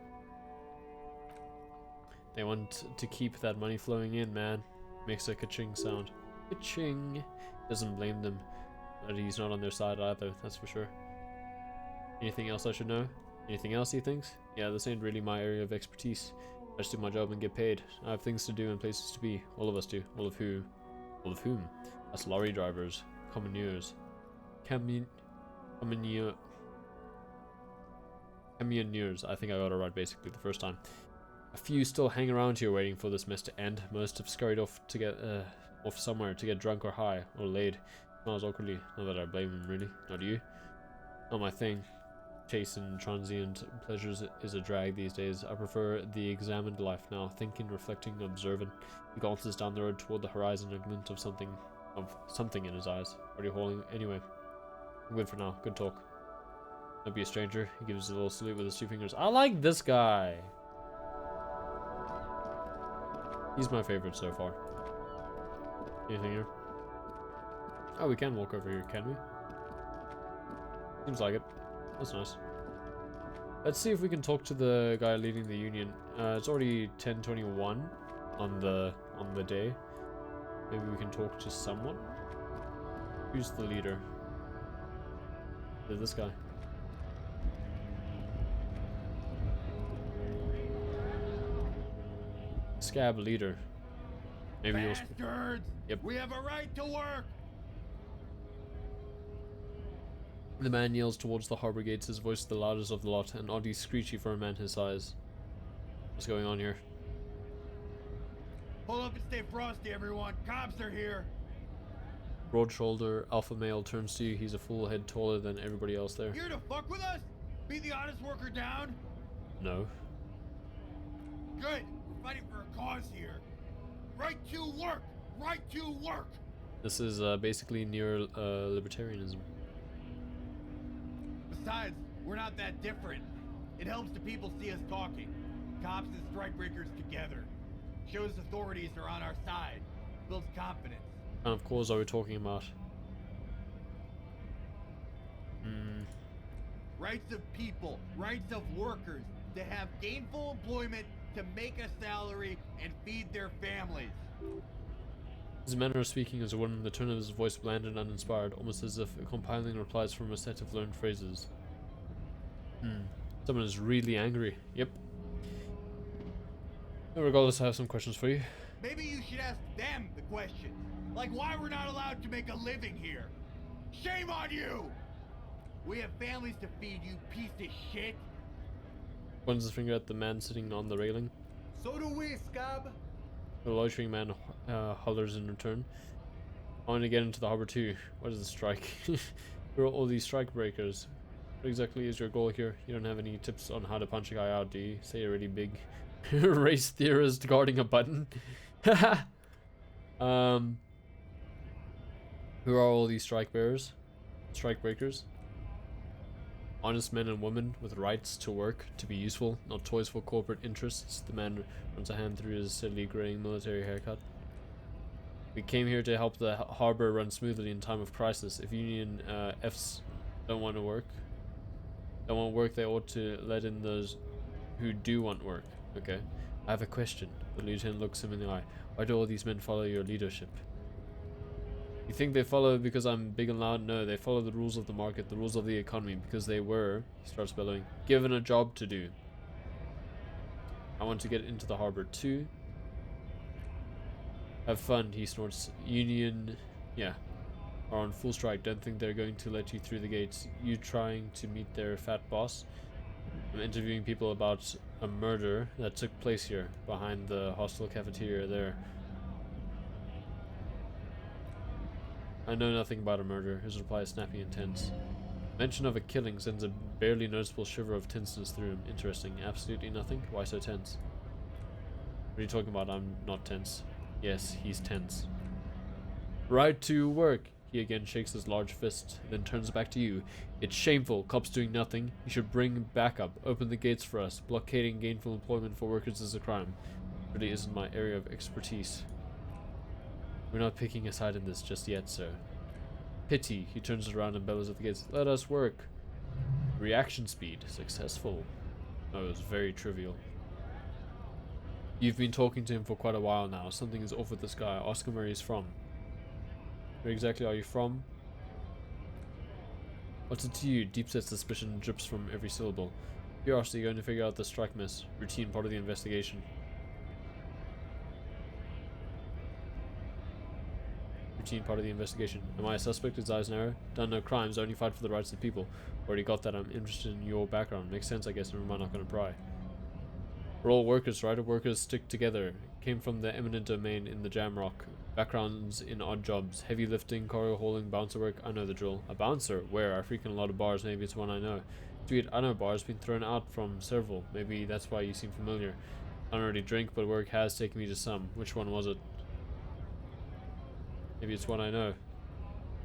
They want to keep that money flowing in, man. Makes a ka-ching sound. Ka-ching. Doesn't blame them. But he's not on their side either, that's for sure. Anything else I should know? Anything else he thinks? Yeah, this ain't really my area of expertise. I just do my job and get paid. I have things to do and places to be. All of us do. All of who? All of whom? Us lorry drivers. Communiers. Camioneers. I think I got it right basically the first time. A few still hang around here waiting for this mess to end. Most have scurried off to get off somewhere to get drunk or high or laid. Smells awkwardly. Not that I blame them really. Not you. Not my thing. Chasing transient pleasures is a drag these days. I prefer the examined life now. Thinking, reflecting, observing. He glances down the road toward the horizon, a glint of something in his eyes. What are you holding anyway? I'm good for now. Good talk. Don't be a stranger. He gives a little salute with his two fingers. I like this guy. He's my favorite so far. Anything here? Oh, we can walk over here, can we? Seems like it. That's nice. Let's see if we can talk to the guy leading the union. It's already 10:21 on the day. Maybe we can talk to someone. Who's the leader? Is it this guy? Scab leader. Maybe you'll. Bastards! Yep. We have a right to work! The man yells towards the harbor gates, his voice the loudest of the lot, and oddly screechy for a man his size. What's going on here? Pull up and stay frosty, everyone. Cops are here. Broad shoulder, alpha male turns to you. He's a full head taller than everybody else there. Here to fuck with us? Be the honest worker down? No. Good. We're fighting for a cause here. Right to work! Right to work! This is basically near libertarianism. Besides, we're not that different. It helps the people see us talking. Cops and strikebreakers together. Shows authorities are on our side. Builds confidence. And of course, are we talking about? Rights of people, rights of workers to have gainful employment, to make a salary and feed their families. His manner of speaking is a woman, the tone of his voice bland and uninspired, almost as if compiling replies from a set of learned phrases. Someone is really angry. Yep. Regardless, I have some questions for you. Maybe you should ask them the questions. Like why we're not allowed to make a living here. Shame on you! We have families to feed, you piece of shit. Points his finger at the man sitting on the railing. So do we, Scab. The loitering man hollers in return. I want to get into the harbor too. What is the strike? Who are all these strike breakers? What exactly is your goal here? You don't have any tips on how to punch a guy out, do you? Say a really big race theorist guarding a button. Who are all these strike bearers? Strike breakers? Honest men and women with rights to work, to be useful, not toys for corporate interests. The man runs a hand through his steadily graying military haircut. We came here to help the harbor run smoothly in time of crisis. If Union Fs don't want work, they ought to let in those who do want work. Okay. I have a question. The lieutenant looks him in the eye. Why do all these men follow your leadership? You think they follow because I'm big and loud? No, they follow the rules of the market, the rules of the economy, because they were, he starts bellowing, given a job to do. I want to get into the harbor too. Have fun, he snorts. Union, yeah, are on full strike. Don't think they're going to let you through the gates. You trying to meet their fat boss? I'm interviewing people about a murder that took place here, behind the hostel cafeteria there. I know nothing about a murder. His reply is snappy and tense. Mention of a killing sends a barely noticeable shiver of tenseness through him. Interesting. Absolutely nothing? Why so tense? What are you talking about? I'm not tense. Yes, he's tense. Right to work. He again shakes his large fist, then turns back to you. It's shameful. Cops doing nothing. You should bring backup. Open the gates for us. Blockading gainful employment for workers is a crime. Really isn't my area of expertise. We're not picking a side in this just yet, sir. Pity. He turns around and bellows at the gates. Let us work. Reaction speed. Successful. Oh, it was very trivial. You've been talking to him for quite a while now. Something is off with this guy. Ask him where he's from. Where exactly are you from? What's it to you? Deep-set suspicion drips from every syllable. Curiosity, going to figure out the strike mess. Routine part of the investigation. Routine part of the investigation. Am I a suspect? His eyes narrow. Done no crimes, only fight for the rights of the people. Already got that. I'm interested in your background. Makes sense, I guess, and we're not going to pry. We're all workers, right? Workers stick together. Came from the eminent domain in the Jamrock. Backgrounds in odd jobs. Heavy lifting, cargo hauling, bouncer work. I know the drill. A bouncer? Where? I frequent a lot of bars. Maybe it's one I know. Sweet, I know bars. Been thrown out from several. Maybe that's why you seem familiar. I don't really drink, but work has taken me to some. Which one was it? Maybe it's one I know.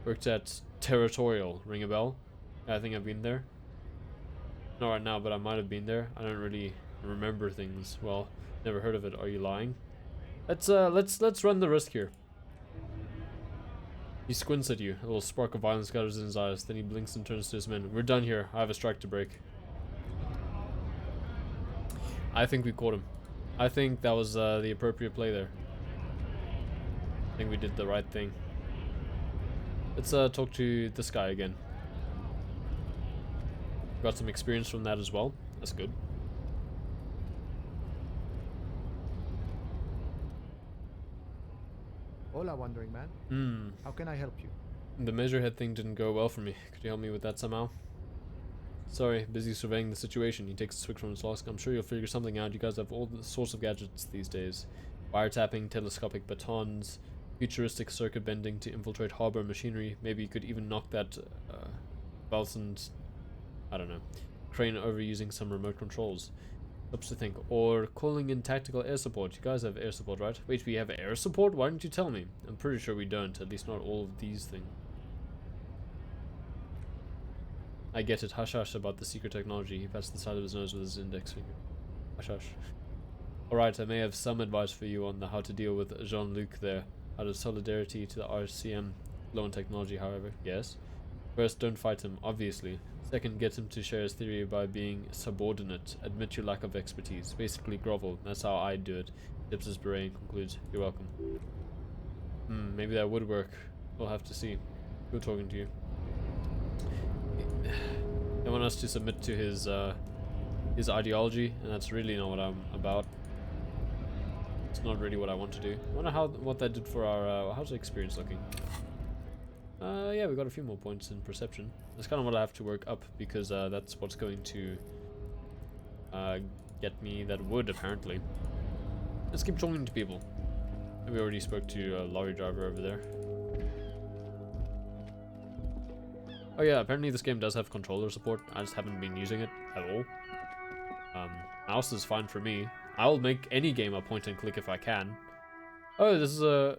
Worked at Territorial. Ring a bell? I think I've been there. Not right now, but I might have been there. I don't really remember things. Well, never heard of it. Are you lying? Let's run the risk here. He squints at you. A little spark of violence gathers in his eyes. Then he blinks and turns to his men. We're done here. I have a strike to break. I think we caught him. I think that was the appropriate play there. I think we did the right thing. Let's talk to this guy again. Got some experience from that as well. That's good. Hola, Wandering Man. How can I help you? The Measurehead thing didn't go well for me. Could you help me with that somehow? Sorry, busy surveying the situation. He takes a swig from his flask. I'm sure you'll figure something out. You guys have all the sorts of gadgets these days. Wiretapping, telescopic batons, futuristic circuit bending to infiltrate harbor machinery. Maybe you could even knock that Balsand, I don't know, crane over using some remote controls. Helps to think. Or calling in tactical air support. You guys have air support, right? Wait, we have air support? Why didn't you tell me? I'm pretty sure we don't. At least not all of these things. I get it. Hush hush about the secret technology. He pats the side of his nose with his index finger. Hush hush. Alright, I may have some advice for you on how to deal with Jean-Luc there. Out of solidarity to the RCM. Low in technology, however. Yes. First, don't fight him, obviously. Second, get him to share his theory by being subordinate. Admit your lack of expertise. Basically grovel. That's how I do it. Dips his beret and concludes, you're welcome. Maybe that would work. We'll have to see. Good talking to you. They want us to submit to his ideology, and that's really not what I'm about. It's not really what I want to do. I wonder what that did for our how's the experience looking? Yeah, we got a few more points in perception. That's kind of what I have to work up, because that's what's going to get me that wood, apparently. Let's keep talking to people. We already spoke to a lorry driver over there. Oh yeah, apparently this game does have controller support. I just haven't been using it at all. Mouse is fine for me. I'll make any game a point and click if I can. Oh, this is a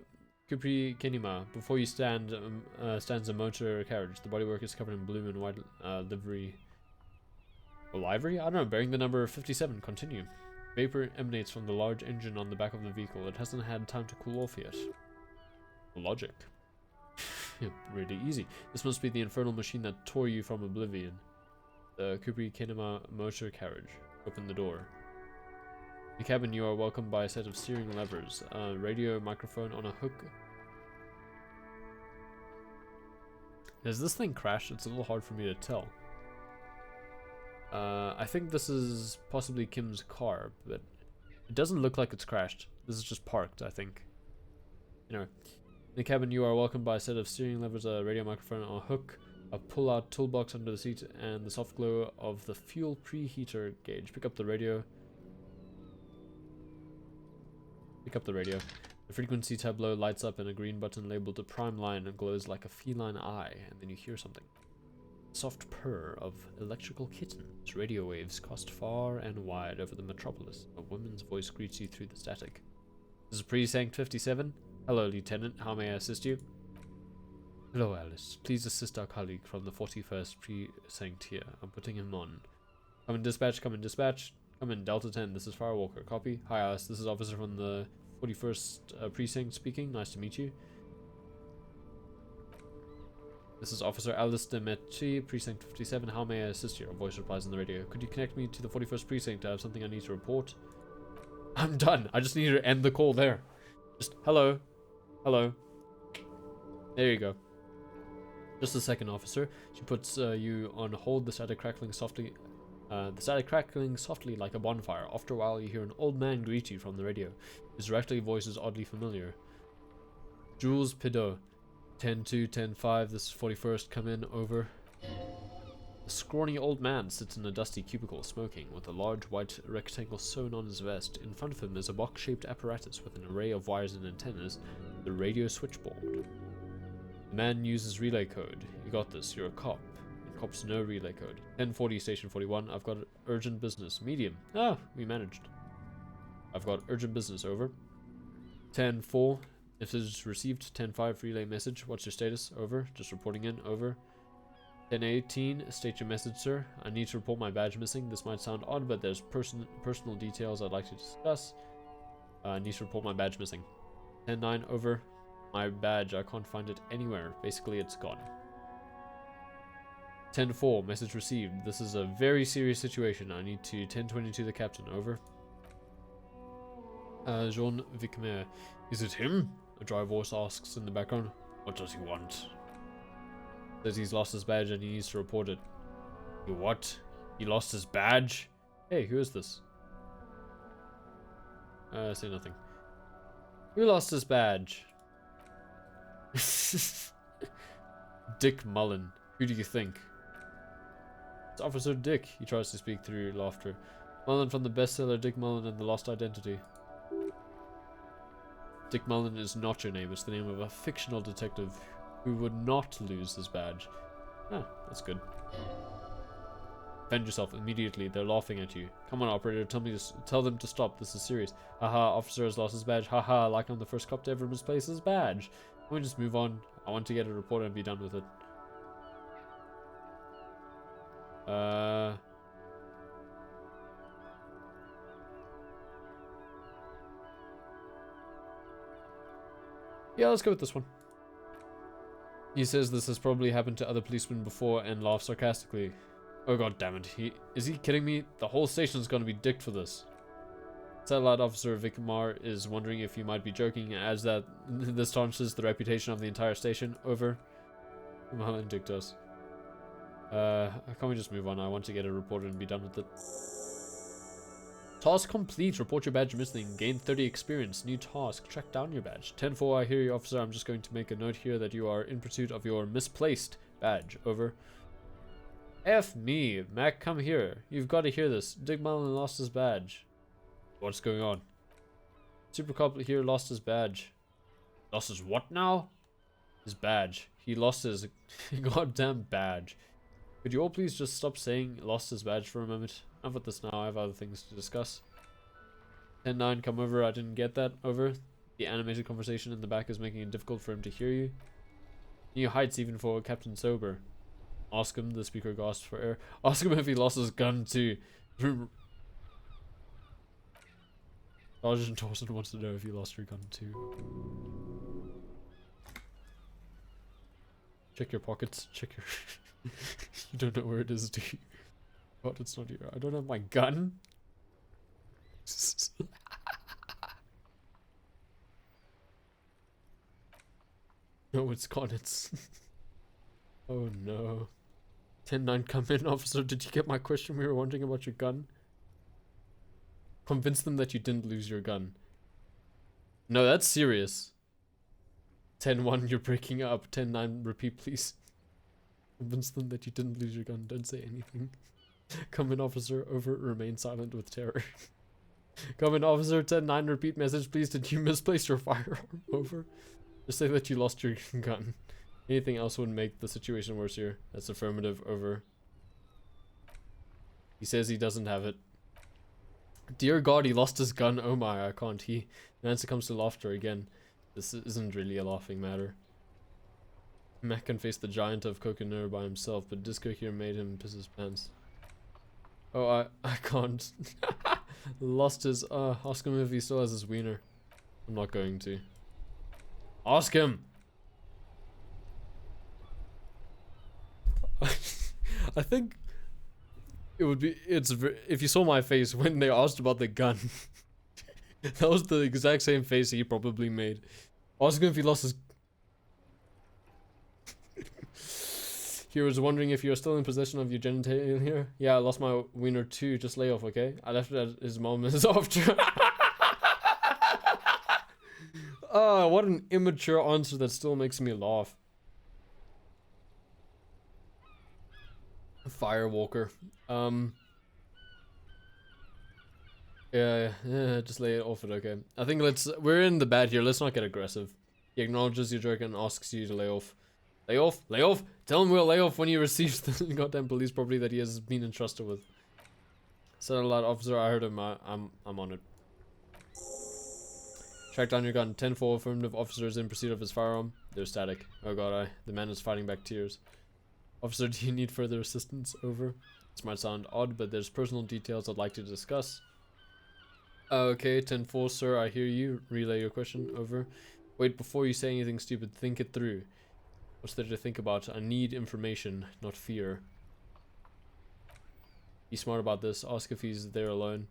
Capri Kenima. Before you stands a motor carriage. The bodywork is covered in blue and white livery. Or livery? I don't know. Bearing the number 57. Continue. Vapor emanates from the large engine on the back of the vehicle. It hasn't had time to cool off yet. Logic. Really easy. This must be the infernal machine that tore you from oblivion. The Capri Kenima motor carriage. Open the door. In the cabin, you are welcomed by a set of steering levers, a radio microphone on a hook. Does this thing crash? It's a little hard for me to tell. I think this is possibly Kim's car, but it doesn't look like it's crashed. This is just parked, I think. You know, in the cabin, you are welcomed by a set of steering levers, a radio microphone on a hook, a pull-out toolbox under the seat, and the soft glow of the fuel preheater gauge. Pick up the radio. Pick up the radio. The frequency tableau lights up and a green button labeled a prime line and glows like a feline eye, and then you hear something. Soft purr of electrical kittens. Radio waves cast far and wide over the metropolis. A woman's voice greets you through the static. This is Precinct 57. Hello, Lieutenant. How may I assist you? Hello, Alice. Please assist our colleague from the 41st Precinct here. I'm putting him on. Come in, dispatch. Come in, dispatch. Come in, Delta 10. This is Firewalker. Copy. Hi, Alice. This is Officer from the 41st Precinct speaking. Nice to meet you. This is Officer Alice Demetri, Precinct 57. How may I assist you? A voice replies on the radio. Could you connect me to the 41st Precinct? I have something I need to report. I'm done. I just need to end the call there. Just, hello. Hello. There you go. Just a second, officer. She puts you on hold. The static crackling softly. Like a bonfire. After a while, you hear an old man greet you from the radio. His rattly voice is oddly familiar. Jules Pideau. 10-2, 10-5. This is 41st. Come in. Over. A scrawny old man sits in a dusty cubicle, smoking, with a large white rectangle sewn on his vest. In front of him is a box-shaped apparatus with an array of wires and antennas. The radio switchboard. The man uses relay code. You got this. You're a cop. Cops no relay code. 1040 station 41. I've got urgent business. Medium. Ah, we managed. I've got urgent business. Over. 10-4. If it is received. 10-5 relay message. What's your status? Over. Just reporting in. Over. 10-18. State your message, sir. I need to report my badge missing. This might sound odd, but there's personal details I'd like to discuss. I need to report my badge missing. 10-9. Over. My badge. I can't find it anywhere. Basically, it's gone. 10-4. Message received. This is a very serious situation. I need to 1022 the captain. Over. Jean Vicmer. Is it him? A dry voice asks in the background. What does he want? Says he's lost his badge and he needs to report it. What? He lost his badge? Hey, who is this? Say nothing. Who lost his badge? Dick Mullen. Who do you think? It's Officer Dick. He tries to speak through laughter. Mullen from the bestseller Dick Mullen and the Lost Identity. Dick Mullen is not your name. It's the name of a fictional detective who would not lose his badge. Ah, that's good. Defend yourself immediately. They're laughing at you. Come on, operator. Tell them to stop. This is serious. Haha, officer has lost his badge. Haha, like I'm the first cop to ever misplace his badge. Can we just move on? I want to get a report and be done with it. Yeah, let's go with this one. He says this has probably happened to other policemen before and laughs sarcastically. Oh god damn it. Is he kidding me? The whole station's gonna be dicked for this. Satellite Officer Vicmar is wondering if you might be joking, as that this tarnishes the reputation of the entire station. Over. Mullen dicked us. Can we just move on? I want to get a report and be done with it. Task complete. Report your badge missing. Gain 30 experience. New task. Track down your badge. 10-4, I hear you, officer. I'm just going to make a note here that you are in pursuit of your misplaced badge. Over. F me. Mac, come here. You've got to hear this. Dick Mullen lost his badge. What's going on? Super Cop here lost his badge. Lost his what now? His badge. He lost his goddamn badge. Could you all please just stop saying lost his badge for a moment? Enough with this now, I have other things to discuss. 10-9, come over, I didn't get that, over. The animated conversation in the back is making it difficult for him to hear you. New heights even for Captain Sober. Ask him, the speaker gasped for air. Ask him if he lost his gun too. Sergeant Dawson wants to know if you lost your gun too. Check your pockets, check your... You don't know where it is, do you? God, it's not here. I don't have my gun. No, it's gone. It's... Oh no. 10-9, come in, officer. Did you get my question? We were wondering about your gun. Convince them that you didn't lose your gun. No, that's serious. 10-1, you're breaking up. 10-9, repeat, please. Convince them that you didn't lose your gun. Don't say anything. Come in, officer. Over. Remain silent with terror. Come in, officer. 10-9, repeat message, please. Did you misplace your firearm? Over. Just say that you lost your gun. Anything else would make the situation worse here. That's affirmative. Over. He says he doesn't have it. Dear God, he lost his gun. Oh my, I can't. The answer comes to laughter again. This isn't really a laughing matter. Mac can face the giant of Coconut by himself, but Disco here made him piss his pants. Oh, I can't. Lost his, ask him if he still has his wiener. I'm not going to. Ask him! I think it would be, if you saw my face when they asked about the gun, that was the exact same face he probably made. Ask him if he lost his... He was wondering if you're still in possession of your genitalia here. Yeah, I lost my wiener too. Just lay off, okay? I left it at his mom is after. Oh, what an immature answer that still makes me laugh. Firewalker. Yeah, just lay it off it, okay. I think we're in the bad here. Let's not get aggressive. He acknowledges your jerk and asks you to lay off. Lay off? Lay off? Tell him we'll lay off when he receives the goddamn police property that he has been entrusted with. Satellite officer, I heard him. I'm on it. Track down your gun. 10-4, affirmative officer is in pursuit of his firearm. They're static. Oh god, the man is fighting back tears. Officer, do you need further assistance? Over. This might sound odd, but there's personal details I'd like to discuss. Okay, 10-4, sir, I hear you. Relay your question. Over. Wait, before you say anything stupid, think it through. What's there to think about? I need information, not fear. Be smart about this. Ask if he's there alone.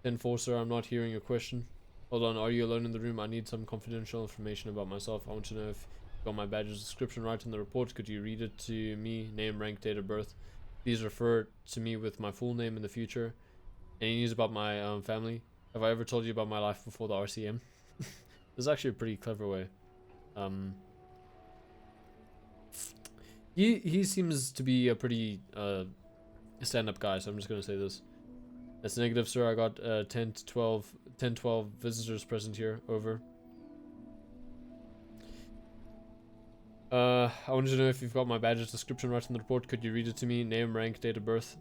10-4, sir, I'm not hearing your question. Hold on, are you alone in the room? I need some confidential information about myself. I want to know if you got my badge's description right in the report. Could you read it to me? Name, rank, date of birth. Please refer to me with my full name in the future. Any news about my family? Have I ever told you about my life before the RCM? This is actually a pretty clever way. He seems to be a pretty stand-up guy, so I'm just gonna say this. That's negative, sir. I got 10 to 12 visitors present here. Over. I wanted to know if you've got my badge's description right in the report. Could you read it to me? Name, rank, date of birth.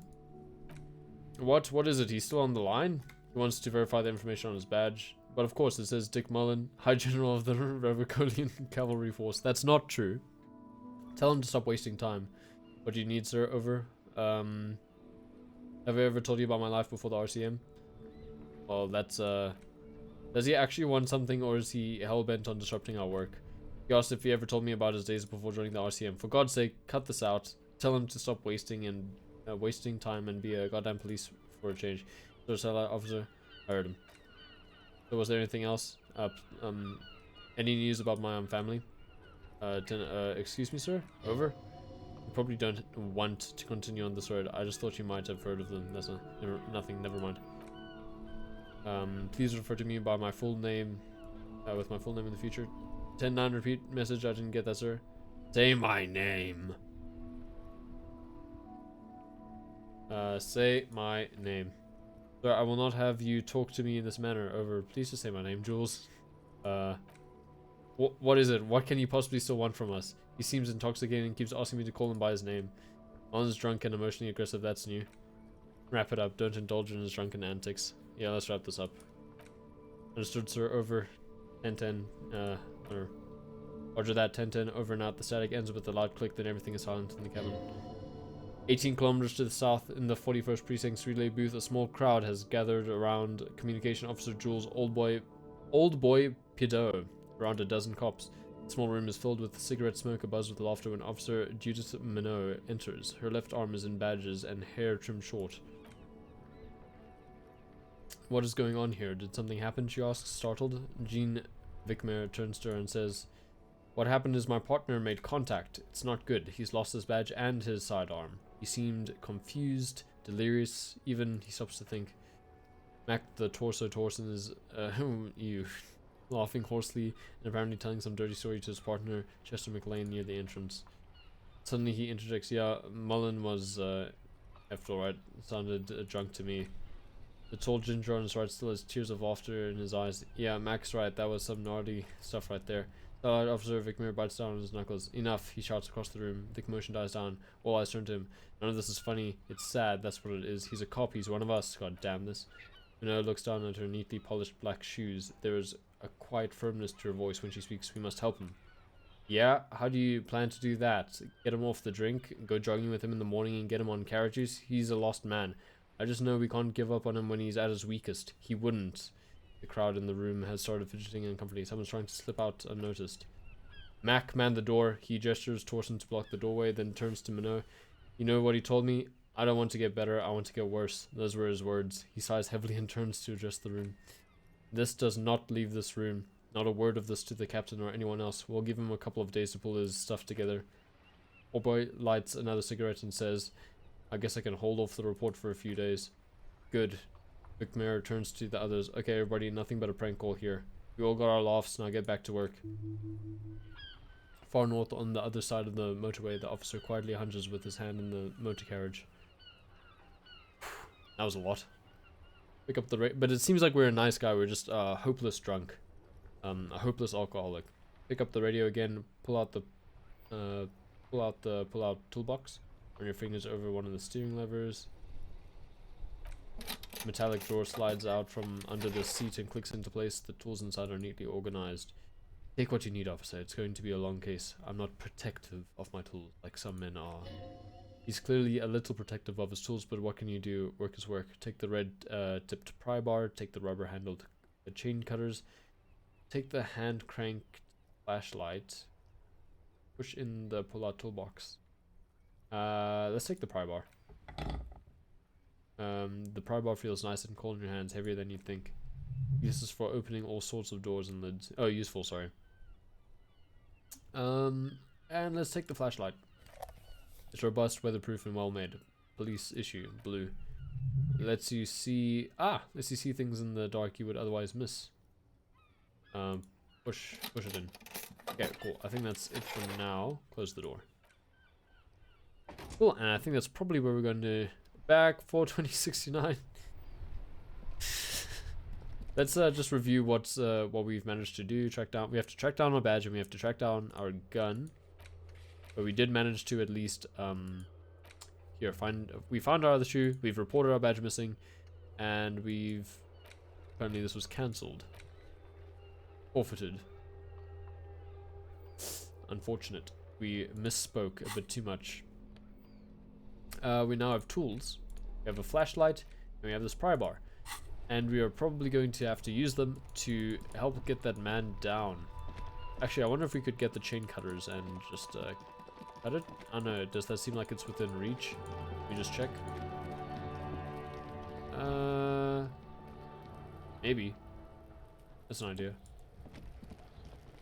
What is it? He's still on the line? He wants to verify the information on his badge. But of course it says Dick Mullen, High General of the Revicolian Cavalry Force. That's not true. Tell him to stop wasting time. What do you need, sir? Over. Have I ever told you about my life before the RCM? Well, that's does he actually want something, or is he hell-bent on disrupting our work? He asked if he ever told me about his days before joining the RCM. For God's sake, cut this out. Tell him to stop wasting time and be a goddamn police for a change. So, officer, I heard him. So, was there anything else? Any news about my family? Excuse me, sir? Over. You probably don't want to continue on this road. I just thought you might have heard of them. That's nothing. Never mind. Please refer to me by my full name, with my full name in the future. 10-9 repeat message. I didn't get that, sir. Say my name. Say my name. Sir, I will not have you talk to me in this manner. Over. Please just say my name, Jules. What is it? What can you possibly still want from us? He seems intoxicated and keeps asking me to call him by his name. One's drunk and emotionally aggressive, that's new. Wrap it up. Don't indulge in his drunken antics. Yeah, let's wrap this up. Understood, sir. Over. 10-10. Or roger that. 10-10. Over and out. The static ends with a loud click, then everything is silent in the cabin. 18 kilometers to the south, in the 41st Precinct's relay booth, a small crowd has gathered around Communication Officer Jules Old Boy Pideau. Around a dozen cops. The small room is filled with cigarette smoke, abuzz with laughter when Officer Judith Minot enters. Her left arm is in badges and hair trimmed short. What is going on here? Did something happen? She asks, startled. Jean Vicmer turns to her and says, what happened is my partner made contact. It's not good. He's lost his badge and his sidearm. He seemed confused, delirious, even he stops to think. Mac the torso Torsen is, you. Laughing hoarsely and apparently telling some dirty story to his partner, Chester McLean, near the entrance. Suddenly he interjects, yeah, Mullen was, after all right, sounded drunk to me. The tall ginger on his right still has tears of laughter in his eyes. Yeah, Mac's right, that was some gnarly stuff right there. Officer Vicmer bites down on his knuckles. Enough, he shouts across the room. The commotion dies down. All eyes turn to him. None of this is funny. It's sad, that's what it is. He's a cop, he's one of us. God damn this. Minot looks down at her neatly polished black shoes. There is a quiet firmness to her voice when she speaks. We must help him. Yeah? How do you plan to do that? Get him off the drink? Go jogging with him in the morning and get him on carriages? He's a lost man. I just know we can't give up on him when he's at his weakest. He wouldn't. The crowd in the room has started fidgeting uncomfortably. Someone's trying to slip out unnoticed. Mac manned the door. He gestures Torsen to block the doorway, then turns to Minot. You know what he told me? I don't want to get better, I want to get worse. Those were his words. He sighs heavily and turns to address the room. This does not leave this room. Not a word of this to the captain or anyone else. We'll give him a couple of days to pull his stuff together. Old boy lights another cigarette and says, I guess I can hold off the report for a few days. Good. McMahon turns to the others. Okay, everybody, nothing but a prank call here. We all got our laughs, now get back to work. Far north on the other side of the motorway, the officer quietly hunches with his hand in the motor carriage. That was a lot. Pick up the but it seems like we're a nice guy. We're just a hopeless drunk, a hopeless alcoholic. Pick up the radio again. Pull out toolbox. Run your fingers over one of the steering levers. Metallic drawer slides out from under the seat and clicks into place. The tools inside are neatly organized. Take what you need, officer. It's going to be a long case. I'm not protective of my tools like some men are. He's clearly a little protective of his tools, but what can you do? Work is work. Take the red tipped pry bar, take the rubber handled chain cutters, take the hand cranked flashlight, push in the pull out toolbox. Let's take the pry bar. The pry bar feels nice and cold in your hands, heavier than you'd think. Uses for opening all sorts of doors and lids. Oh, useful, sorry. And let's take the flashlight. It's robust, weatherproof, and well made. Police issue, blue. Lets you see things in the dark you would otherwise miss. Push it in. Okay, cool. I think that's it for now. Close the door. Cool, and I think that's probably where we're going to back for 2069. Let's just review what we've managed to do. We have to track down our badge and we have to track down our gun. But we did manage to at least we found our other shoe, we've reported our badge missing, and apparently this was cancelled. Forfeited. Unfortunate. We misspoke a bit too much. We now have tools. We have a flashlight, and we have this pry bar. And we are probably going to have to use them to help get that man down. Actually, I wonder if we could get the chain cutters and just cut it? I don't know, does that seem like it's within reach? Let me just check. Maybe. That's an idea.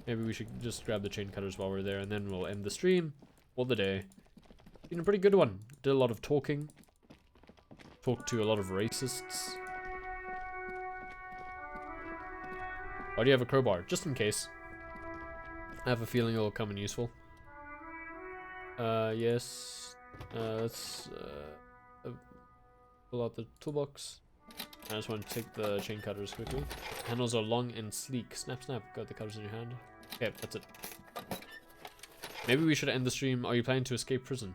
Maybe we should just grab the chain cutters while we're there, and then we'll end the stream for the day. Been a pretty good one. Did a lot of talking. Talked to a lot of racists. Why do you have a crowbar? Just in case. I have a feeling it'll come in useful. Yes. Let's pull out the toolbox. I just want to take the chain cutters quickly. Handles are long and sleek. Snap, snap. Got the cutters in your hand. Okay, that's it. Maybe we should end the stream. Are you planning to escape prison?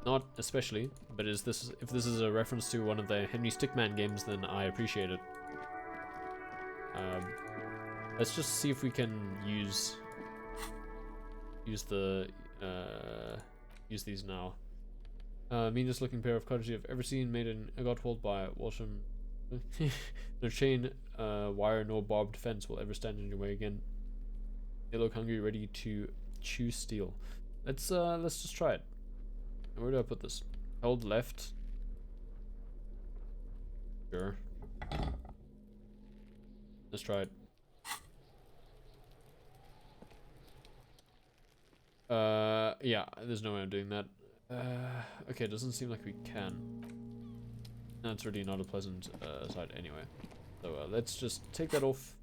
Not especially, but if this is a reference to one of the Henry Stickman games, then I appreciate it. Let's just see if we can use these now. Meanest looking pair of cutters you've ever seen, made in Gottwald by Walsham. No chain, wire, nor barbed fence will ever stand in your way again. They look hungry, ready to chew steel. Let's just try it. Where do I put this? Hold left. Sure. Let's try it. Yeah, there's no way I'm doing that. Okay, it doesn't seem like we can. That's really not a pleasant sight anyway. So let's just take that off.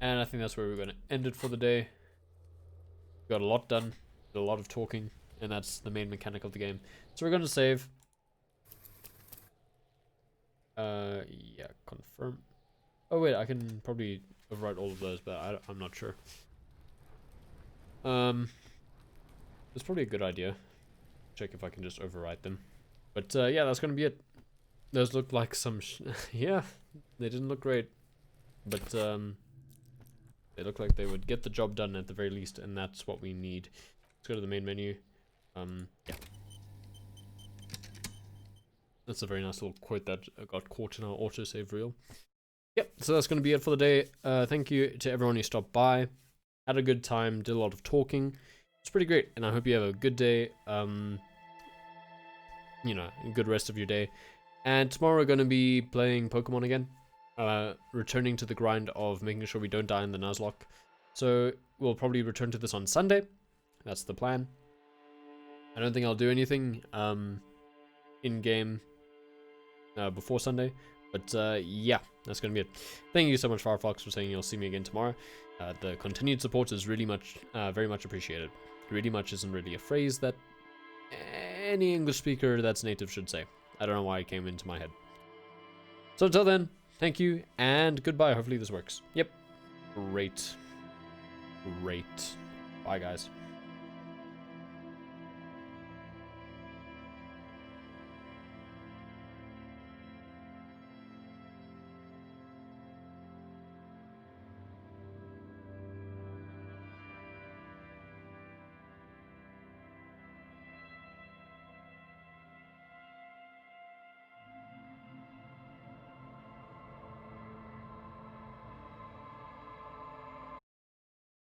And I think that's where we're going to end it for the day. Got a lot done, did a lot of talking, and that's the main mechanic of the game. So we're going to save. Yeah, confirm. Oh wait, I can probably overwrite all of those, but I'm not sure. It's probably a good idea. Check if I can just overwrite them. But yeah, that's going to be it. Those look like some yeah, they didn't look great. But they look like they would get the job done at the very least, and that's what we need. Let's go to the main menu. Yeah. That's a very nice little quote that got caught in our autosave reel. Yep, so that's going to be it for the day. Thank you to everyone who stopped by. Had a good time, did a lot of talking. It's pretty great, and I hope you have a good day. You know, a good rest of your day. And tomorrow we're going to be playing Pokemon again. Returning to the grind of making sure we don't die in the Nuzlocke. So we'll probably return to this on Sunday. That's the plan. I don't think I'll do anything in-game before Sunday. But yeah, that's going to be it. Thank you so much, Firefox, for saying you'll see me again tomorrow. The continued support is really much, very much appreciated. Really much isn't really a phrase that any English speaker that's native should say. I don't know why it came into my head. So until then, thank you and goodbye. Hopefully this works. Yep. Great. Bye, guys.